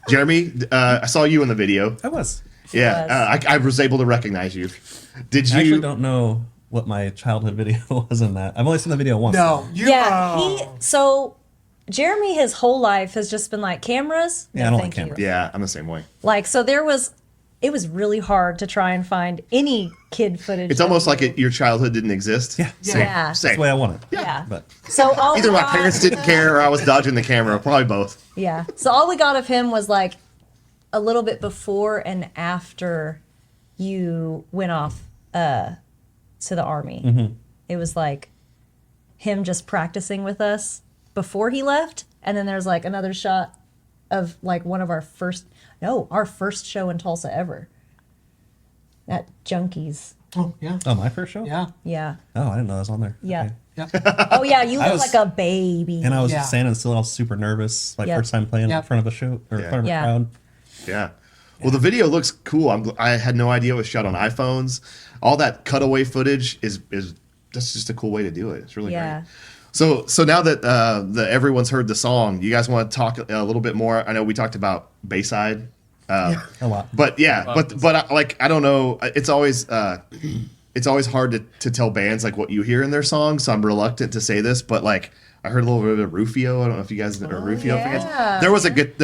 Jeremy, I saw you in the video. I was. Yeah, I was able to recognize you. Did I actually you? don't know what my childhood video was in that. I've only seen the video once. No, you. Yeah, so Jeremy, his whole life has just been like cameras. Yeah, no, I don't thank like you. cameras. Yeah, I'm the same way. Like, so it was really hard to try and find any kid footage. It's almost like your childhood didn't exist. Yeah. Same. Yeah. That's Same. the way I want it. Yeah. But So all Either we my got- parents didn't care, or I was dodging the camera. Probably both. Yeah. So all we got of him was like a little bit before and after you went off to the army. Mm-hmm. It was like him just practicing with us before he left, and then there's like another shot of like one of our first show in Tulsa ever. At Junkies. Oh yeah. oh, my first show. Yeah. Yeah. Oh, I didn't know that was on there. Yeah. Okay. Oh yeah, you look was- like a baby. And I was Yeah. standing still. I was super nervous. Like Yep. first time playing in Yep. front of a show or in Yeah. front of a Yeah. crowd. Yeah. Well, the video looks cool. I had no idea it was shot on iPhones. All that cutaway footage is that's just a cool way to do it. It's really Yeah. great. So now that everyone's heard the song, you guys want to talk a little bit more? I know we talked about Bayside, A lot. but I don't know. It's always hard to tell bands like what you hear in their songs. So I'm reluctant to say this, but like I heard a little bit of Rufio. I don't know if you guys are Rufio fans. yeah. There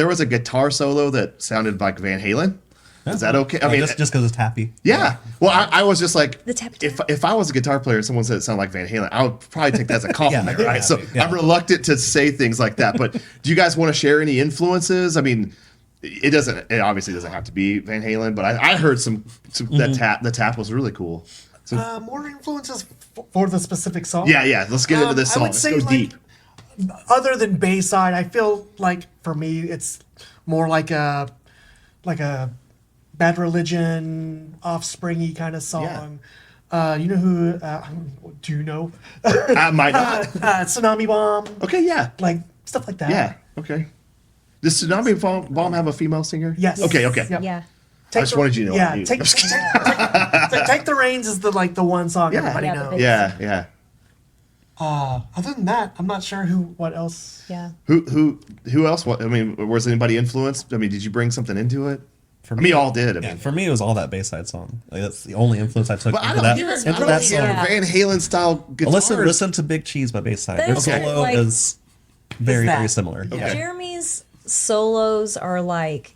was a guitar solo that sounded like Van Halen. Is that okay? I mean, just because it's happy. yeah. Well, I was just like, The tap if I was a guitar player and someone said it sounded like Van Halen, I would probably take that as a compliment, Yeah, right? yeah, So yeah. I'm reluctant to say things like that. But do you guys want to share any influences? I mean, it obviously doesn't have to be Van Halen, but I heard some Mm-hmm. the tap was really cool. So More influences for the specific song. yeah. Let's get into this I song. would Let's say, go like, deep. Other than Bayside, I feel like for me it's more like a Bad Religion, Offspringy kind of song. You know who? Do you know? I might not. Tsunami Bomb, Okay, yeah. like stuff like that. Yeah, okay. Does Tsunami Bomb have a female singer? Yes. Okay. Yep. Yeah. Take just wanted you to know Yeah, I knew. take the Reins is the one song Yeah. everybody Yeah, the knows. big- Yeah. Other than that, I'm not sure what else. Yeah. Who else? What I mean, was anybody influenced? I mean, did you bring something into it? For I mean, all did. I Yeah, mean, for me, it was all that Bayside song. Like, that's the only influence I took but I into don't that. hear, Into I don't that hear song. Yeah. Van Halen style guitar. Listen to Big Cheese by Bayside. Their There's solo like- is very, that. very similar. Okay. Jeremy's solos are like,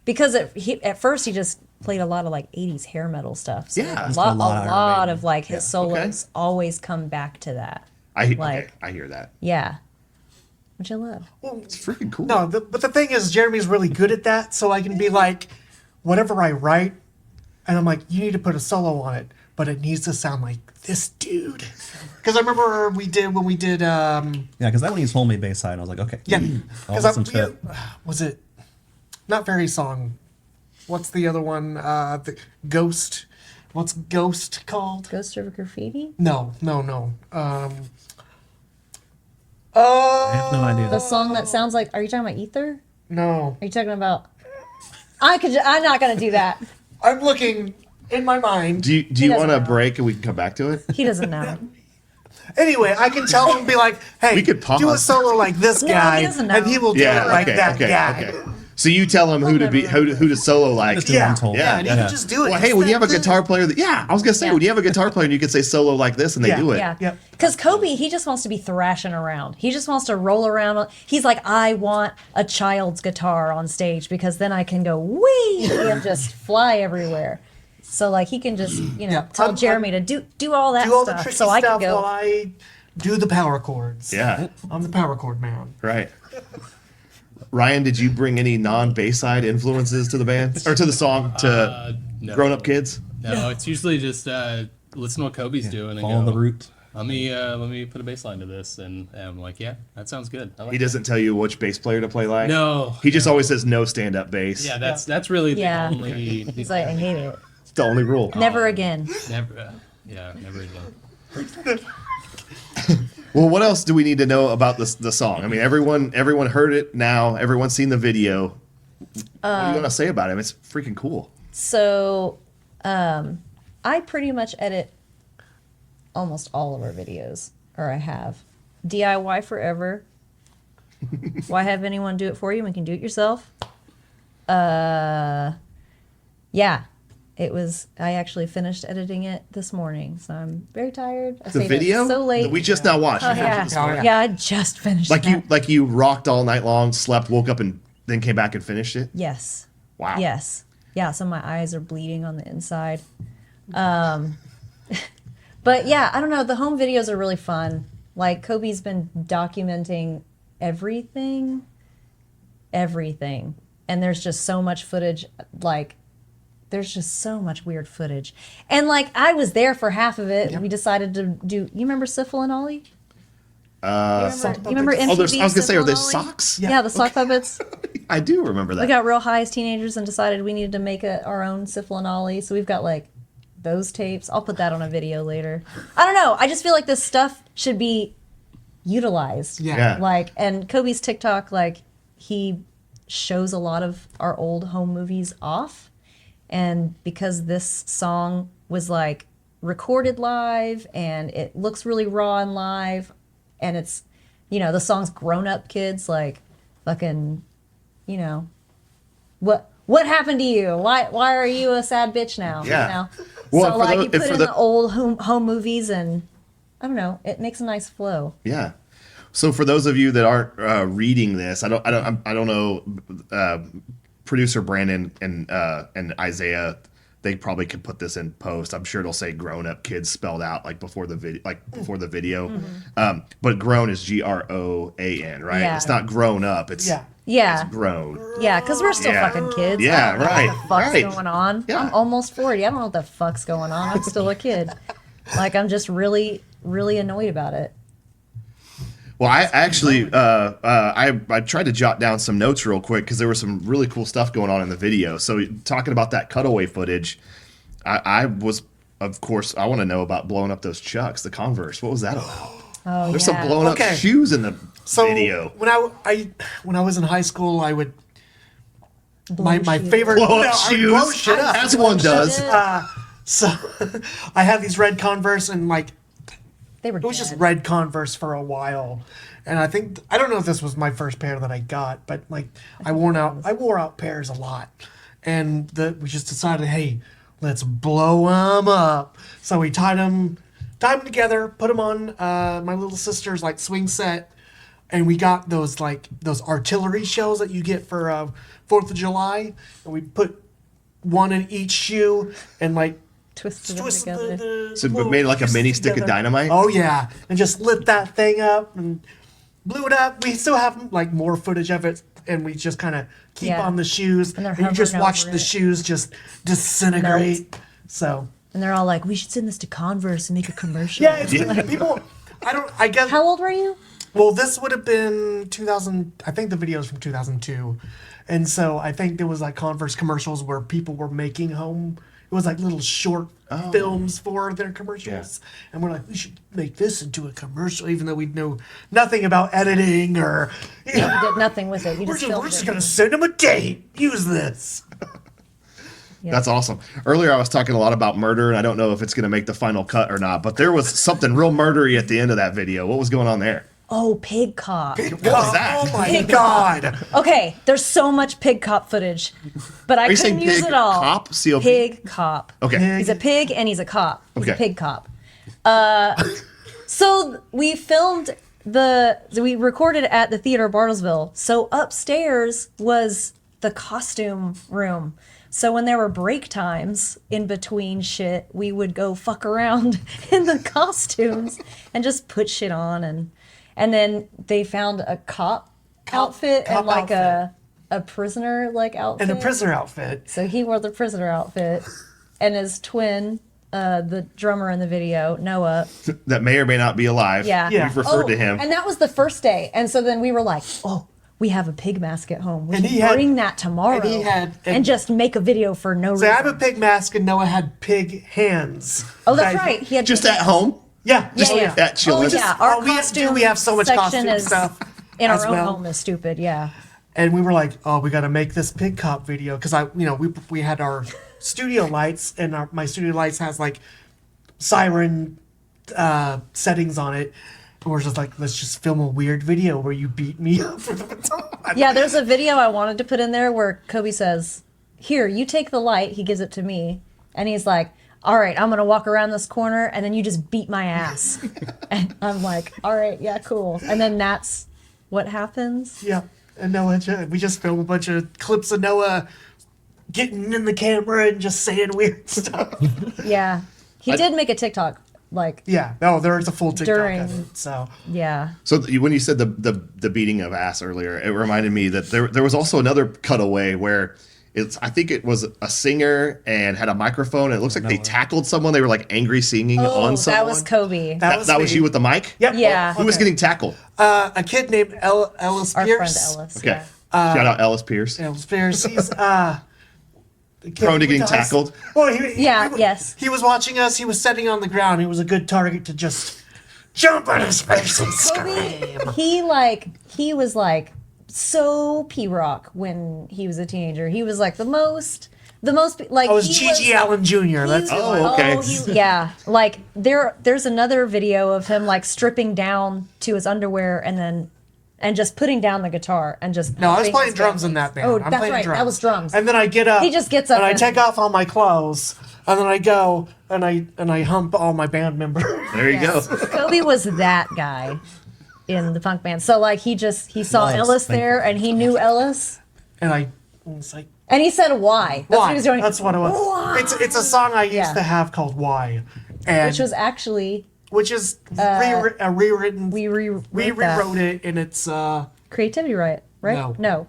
because at first he just played a lot of like 80s hair metal stuff. So Yeah. a It's got a lot lot of Iron Maiden. of like his Yeah. solos always come back to that. I like- hear that. Yeah. Which I love. It's freaking cool. No, but the thing is, Jeremy's really good at that, so I can be like, whatever I write, and I'm like, you need to put a solo on it, but it needs to sound like this dude. Because I remember when we did, Yeah, because that one you told me Bayside, I was like, okay. yeah, I'll because listen to it. was it not Fairy Song? What's the other one? The Ghost. What's Ghost called? Ghost River Graffiti? No. I have no idea. The song that sounds like, are you talking about Ether? No. Are you talking about, I'm not going to do that. I'm looking in my mind. Do you doesn't want to know. break and we can come back to it? He doesn't know. Anyway, I can tell him, be like, hey, We could pause. do a solo like this No, he guy, doesn't know. and he will do it like that guy. So you tell him who to solo like. Just do Yeah, Untold. yeah, and he Yeah. can just do it. Well, hey, when you have a guitar player I was gonna say Yeah. when you have a guitar player and you can say solo like this and they Yeah. do it. Yeah. Yep. Because Kobe, he just wants to be thrashing around. He just wants to roll around. He's like, I want a child's guitar on stage because then I can go wee and just fly everywhere. So like he can just Yeah. tell I'm- Jeremy to do all that Do all the stuff. tricky So I stuff can while go. I do the power chords. Yeah. I'm the power chord man. Right. Ryan, did you bring any non-Bayside influences to the band or to the song to No. grown-up kids? No, it's usually just listen to what Kobe's doing and Follow go, the route. Let me put a bass line to this, and I'm like, yeah, that sounds good. I like He that. doesn't tell you which bass player to play like. No. He just always says no stand-up bass. Yeah, that's really the Yeah. only. He's like, I hate it. It's the only rule. Never again. Never. Yeah, never again. Well, what else do we need to know about the song? I mean, everyone heard it now. Everyone's seen the video. What are you gonna say about it? It's freaking cool. So, I pretty much edit almost all of our videos, or I have. DIY forever. Why have anyone do it for you when you can do it yourself? Yeah. It was. I actually finished editing it this morning, so I'm very tired. I The stayed video up so late. that we just now watched. Oh, yeah. Yeah, I just finished that. Like you rocked all night long, slept, woke up, and then came back and finished it. Yes. Wow. Yes. Yeah, so my eyes are bleeding on the inside. But yeah, I don't know. The home videos are really fun. Like, Kobe's been documenting everything. And there's just so much footage, like, there's just so much weird footage. And, like, I was there for half of it. Yep. We decided to do, you remember Syphil and Ollie? You remember MTV? I was going to say, are Syphil there and Ollie? socks? Yeah, the sock puppets. I do remember that. We got real high as teenagers and decided we needed to make our own Syphil and Ollie. So we've got, like, those tapes. I'll put that on a video later. I don't know. I just feel like this stuff should be utilized. Yeah. Like, and Kobe's TikTok, like, he shows a lot of our old home movies off. And because this song was, like, recorded live and it looks really raw and live, and it's, you know, the song's grown-up kids, like, fucking, you know, what happened to you? Why are you a sad bitch now? Yeah. You know? Well, so, like, you put in the the old home movies, and I don't know, it makes a nice flow. Yeah. So for those of you that aren't reading this, I don't know. Producer Brandon and Isaiah, they probably could put this in post. I'm sure it'll say "grown up kids" spelled out like before the video, Mm-hmm. But grown is GROAN, right? Yeah. It's not grown up. It's Yeah. It's grown. Yeah, because we're still Yeah. fucking kids. Yeah, I don't know right, What the fuck's right. going on? Yeah. I'm almost 40. I don't know what the fuck's going on. I'm still a kid. Like, I'm just really, really annoyed about it. Well, I actually I tried to jot down some notes real quick because there was some really cool stuff going on in the video. So talking about that cutaway footage, I was, of course, I want to know about blowing up those Chucks, the Converse. What was that about? Oh, There's yeah. some blown up shoes in the video. When I was in high school, I would my favorite Blow up I would blow shoes, shit up. as one does. So I had these red Converse, and like They were it was just red Converse for a while. And I don't know if this was my first pair that I got, but like I wore out pairs a lot. And we just decided, hey, let's blow them up. So we tied them together, put them on my little sister's like swing set, and we got those artillery shells that you get for 4th of July, and we put one in each shoe and like Twisted them together. So it made like a mini stick of dynamite? Oh yeah, and just lit that thing up and blew it up. We still have like more footage of it, and we just kind of keep on the shoes, And they're and you just hovering watch over the it. shoes just disintegrate. So And they're all like, we should send this to Converse and make a commercial. yeah, it's people. I guess. How old were you? Well, this would have been 2000. I think the video is from 2002, and so I think there was like Converse commercials where people were making home. It was like little short films for their commercials, and we're like, we should make this into a commercial, even though we know nothing about editing or. You know, You did nothing with it. You we're just just filmed gonna it. send them a date. Use this. Yeah. That's awesome. Earlier, I was talking a lot about murder, and I don't know if it's going to make the final cut or not, but there was something real murdery at the end of that video. What was going on there? Oh, Pig Cop. What was that? Oh my god. Okay, there's so much Pig Cop footage, but I Are you couldn't saying use Pig it all. Cop? C-O-P? Pig Cop. Okay. He's a pig and he's a cop. He's a Okay. pig cop. So we we recorded at the theater Bartlesville. So upstairs was the costume room. So when there were break times in between shit, we would go fuck around in the costumes and just put shit on, and then they found a cop outfit cop and like outfit. a prisoner like outfit. And a prisoner outfit. So he wore the prisoner outfit, and his twin, the drummer in the video, Noah. That may or may not be alive. Yeah. Yeah. We've referred to him. And that was the first day. And so then we were like, oh, we have a pig mask at home. We And should he had- bring that tomorrow and he had- and just make a video for no So I reason. have a pig mask, and Noah had pig hands. Oh, that's right. He had Just pig at home? Yeah, just yeah. That chill. Oh, It's- yeah. Our we have- costume we have so much section costume is stuff in as our own well. home is stupid. Yeah. And we were like, oh, we got to make this pig cop video because we had our studio lights, and my studio lights has like siren settings on it. And we're just like, let's just film a weird video where you beat me up for the baton. Yeah, there's a video I wanted to put in there where Kobe says, "Here, you take the light." He gives it to me, and he's like, "All right, I'm gonna walk around this corner, and then you just beat my ass." And I'm like, "All right, yeah, cool." And then that's what happens. Yeah, and Noah, we just filmed a bunch of clips of Noah getting in the camera and just saying weird stuff. Yeah, he did make a TikTok. Like, Yeah, no, there's a full TikTok During- of it. So yeah, So when you said the beating of ass earlier, it reminded me that there was also another cutaway where I think it was a singer and had a microphone. And it looks like they tackled someone. They were like angry singing on someone. that was Kobe. that was you me. with the mic? Yep. Yeah. Who was getting tackled? A kid named Ellis Our Pierce. friend Ellis. Okay. Yeah. Shout out Ellis Pierce. Ellis Pierce. He's Prone to getting tackled. Well, Yes. He was watching us. He was sitting on the ground. He was a good target to just jump on his face and scream. He was like so P-Rock when he was a teenager. He was like the most like I was he G.G. Allen Jr. That's he- Oh, okay. yeah. Like there's another video of him like stripping down to his underwear and just putting down the guitar and just No, I was humping playing his drums in bandmates. that band. Oh, I'm that's playing right. drums. That was drums. And then I get up. He just gets up and I and- take off all my clothes. And then I go and I hump all my band members. There you go. Kobe was that guy in the punk band. So like he saw Was, Ellis thank there and he knew Ellis And I was like, and he said why. That's what why? he was doing. That's what it was. Why? It's a song I used Yeah. to have called Why. And Which was actually a rewritten. we rewrote We that. rewrote it, and it's Creativity right? No.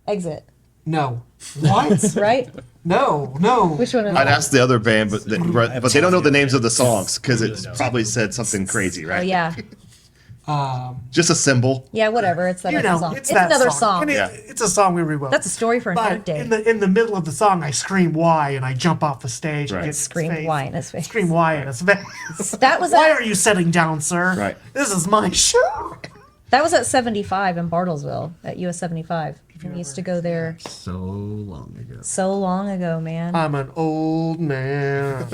Exit. no. What? Right? No. Which one is I'd that? ask the other band, but they don't know the names of the songs because it's probably said something crazy, right? Oh yeah. Just a symbol. Yeah, whatever. It's that You other know, song. it's It's that another song. song. And Yeah. it's a song we rewrote. That's a story for another But day. in the middle of the song, I scream "Why" and I jump off the stage. Right. And get in his Scream face. "Why" in his face. Scream "Why" in his face. That was Why at- are you sitting down, sir? Right. This is my show. That was at 75 in Bartlesville at US 75. We used to go there So long ago. so long ago, man. I'm an old man.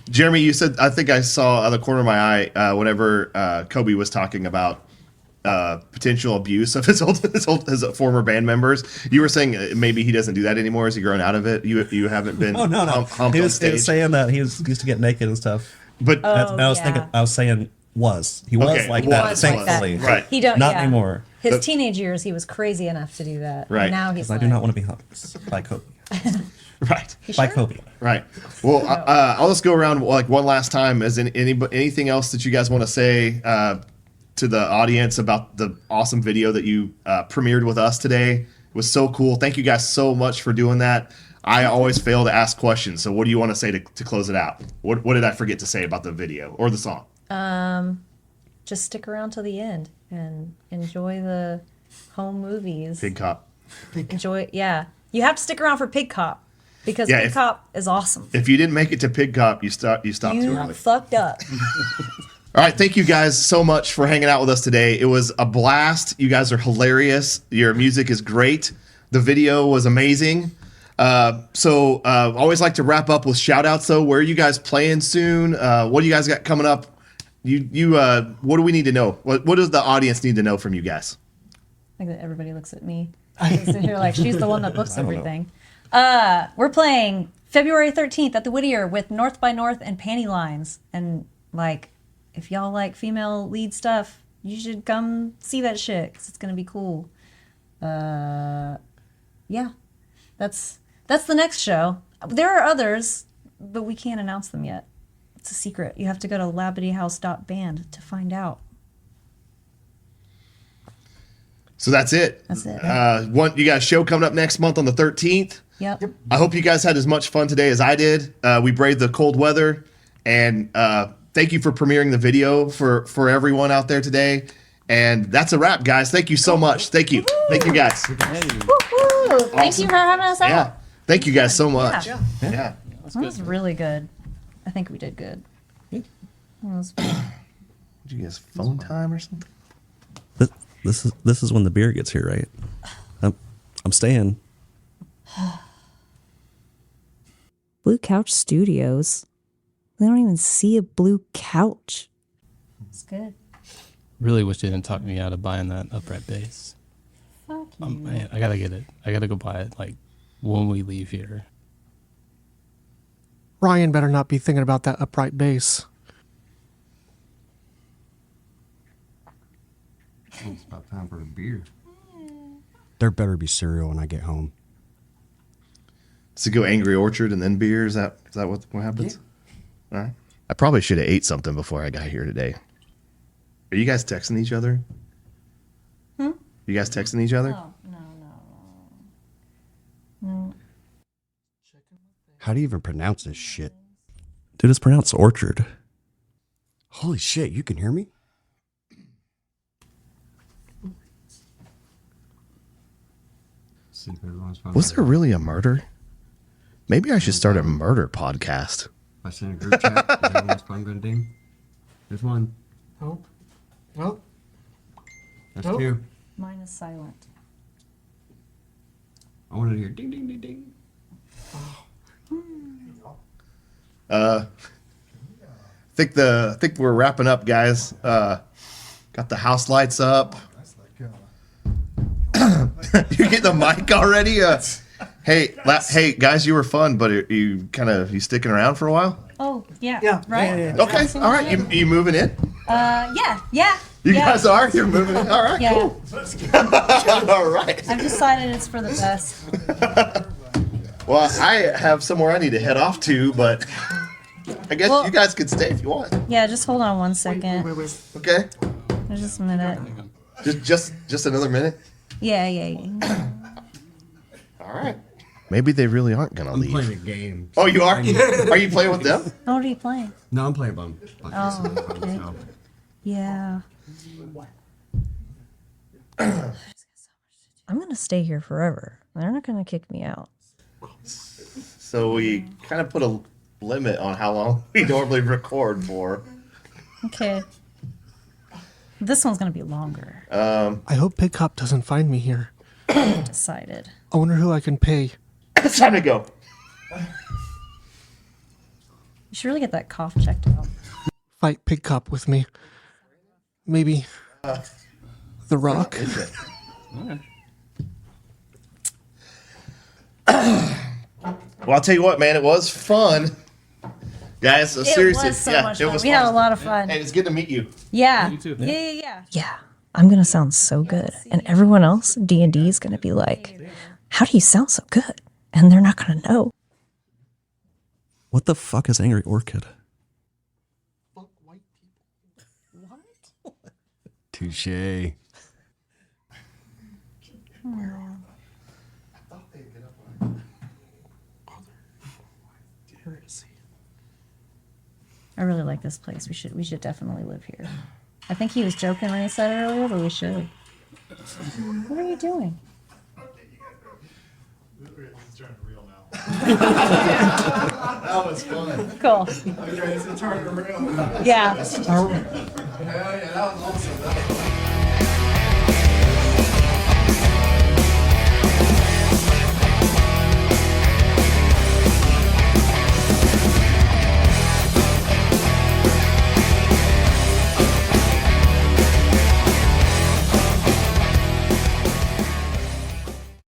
Jeremy, you said, I think I saw out of the corner of my eye whenever Kobe was talking about potential abuse of his former band members. You were saying maybe he doesn't do that anymore. Has he grown out of it? You haven't been Oh no, humped he on was stage. saying that he used to get naked and stuff. But I was yeah. thinking, I was saying he was Okay, like was that. like Thankfully, that. Right. He don't. Not yeah. anymore. His But- teenage years, he was crazy enough to do that. Right. And now he's Because I like, do not want to be humped by Kobe. right. By Kobe. Right. Well, I'll just go around like one last time. Is anything else that you guys want to say to the audience about the awesome video that you premiered with us today? It was so cool. Thank you guys so much for doing that. I always fail to ask questions. So what do you want to say to close it out? What did I forget to say about the video or the song? just stick around till the end and enjoy the home movies. Pig Cop. Enjoy, yeah. You have to stick around for Pig Cop because Yeah, Pig if- Cop is awesome. If you didn't make it to Pig Cop, you stopped too You early. fucked up. All right, thank you guys so much for hanging out with us today. It was a blast. You guys are hilarious. Your music is great. The video was amazing. Always like to wrap up with shout outs though. Where are you guys playing soon? What do you guys got coming up? What do we need to know? What does the audience need to know from you guys? I think that everybody looks at me. I sit here like she's the one that books everything. We're playing February 13th at the Whittier with North by North and Panty Lines. And like, if y'all like female lead stuff, you should come see that shit because it's gonna be cool. Yeah, that's the next show. There are others, but we can't announce them yet. It's a secret. You have to go to labadiehouse.band to find out. So that's it. That's it. You got a show coming up next month on the 13th. Yep. I hope you guys had as much fun today as I did. We braved the cold weather, and thank you for premiering the video for everyone out there today. And that's a wrap, guys. Thank you so much. Thank you. Thank you, guys. Woo-hoo! Thank you for having us out. Yeah. Thank you guys so much. Yeah. Yeah. That was really good. I think we did good. Did you guys phone time or something? This is when the beer gets here, right? I'm staying. Blue Couch Studios. They don't even see a blue couch. It's good. Really wish they didn't talk me out of buying that upright bass. Fuck you. Man, I gotta get it. I gotta go buy it, like, when we leave here. Ryan better not be thinking about that upright bass. It's about time for a beer. There better be cereal when I get home. Does it go Angry Orchard and then beer? Is that what happens? Yeah. All right. I probably should have ate something before I got here today. Are you guys texting each other? You guys texting each other? No. How do you even pronounce this shit? Dude, it's pronounced orchard. Holy shit, you can hear me? Was there really a murder? Maybe I should start a murder podcast. I sent a group chat. Is everyone's phone going to ding? There's one. Oh. Well, That's Nope. two. Mine is silent. I wanted to hear ding, ding, ding, ding. Think we're wrapping up, guys. Got the house lights up. You get the mic already? Hey, guys, you were fun, but you sticking around for a while? Oh, yeah. Yeah. Right? Yeah. Okay, all right. You moving in? Yeah. You guys are? You're moving in? All right, Yeah. cool. All right. I've decided it's for the best. Well, I have somewhere I need to head off to, but I guess Well- you guys could stay if you want. Yeah, just hold on one second. wait. Okay? Just a minute. Just another minute? Yeah. All right. Maybe they really aren't going to I'm leave. playing a game. Oh, you are? Are you playing with them? Oh, what are you playing? No, I'm playing by Oh, okay. Yeah. I'm going to stay here forever. They're not going to kick me out. So we kind of put a limit on how long we normally record for. Okay. This one's going to be longer. I hope Pig Cop doesn't find me here. Decided. I wonder who I can pay. It's time to go. You should really get that cough checked out. Fight Pig Cop with me. Maybe The Rock. Well, I'll tell you what, man, it was fun. Guys, seriously. It was so much it fun. was We fun. had a lot of fun. Hey, it's good to meet you. Yeah. You too. Yeah. Yeah, I'm gonna sound so good, and everyone else D&D is gonna be like, "How do you sound so good?" And they're not gonna know. What the fuck is Angry Orchid? Touche. I really like this place. We should definitely live here. I think he was joking when he said it earlier, but we should. What are you doing? That was fun. Cool. Yeah. Yeah, that was awesome.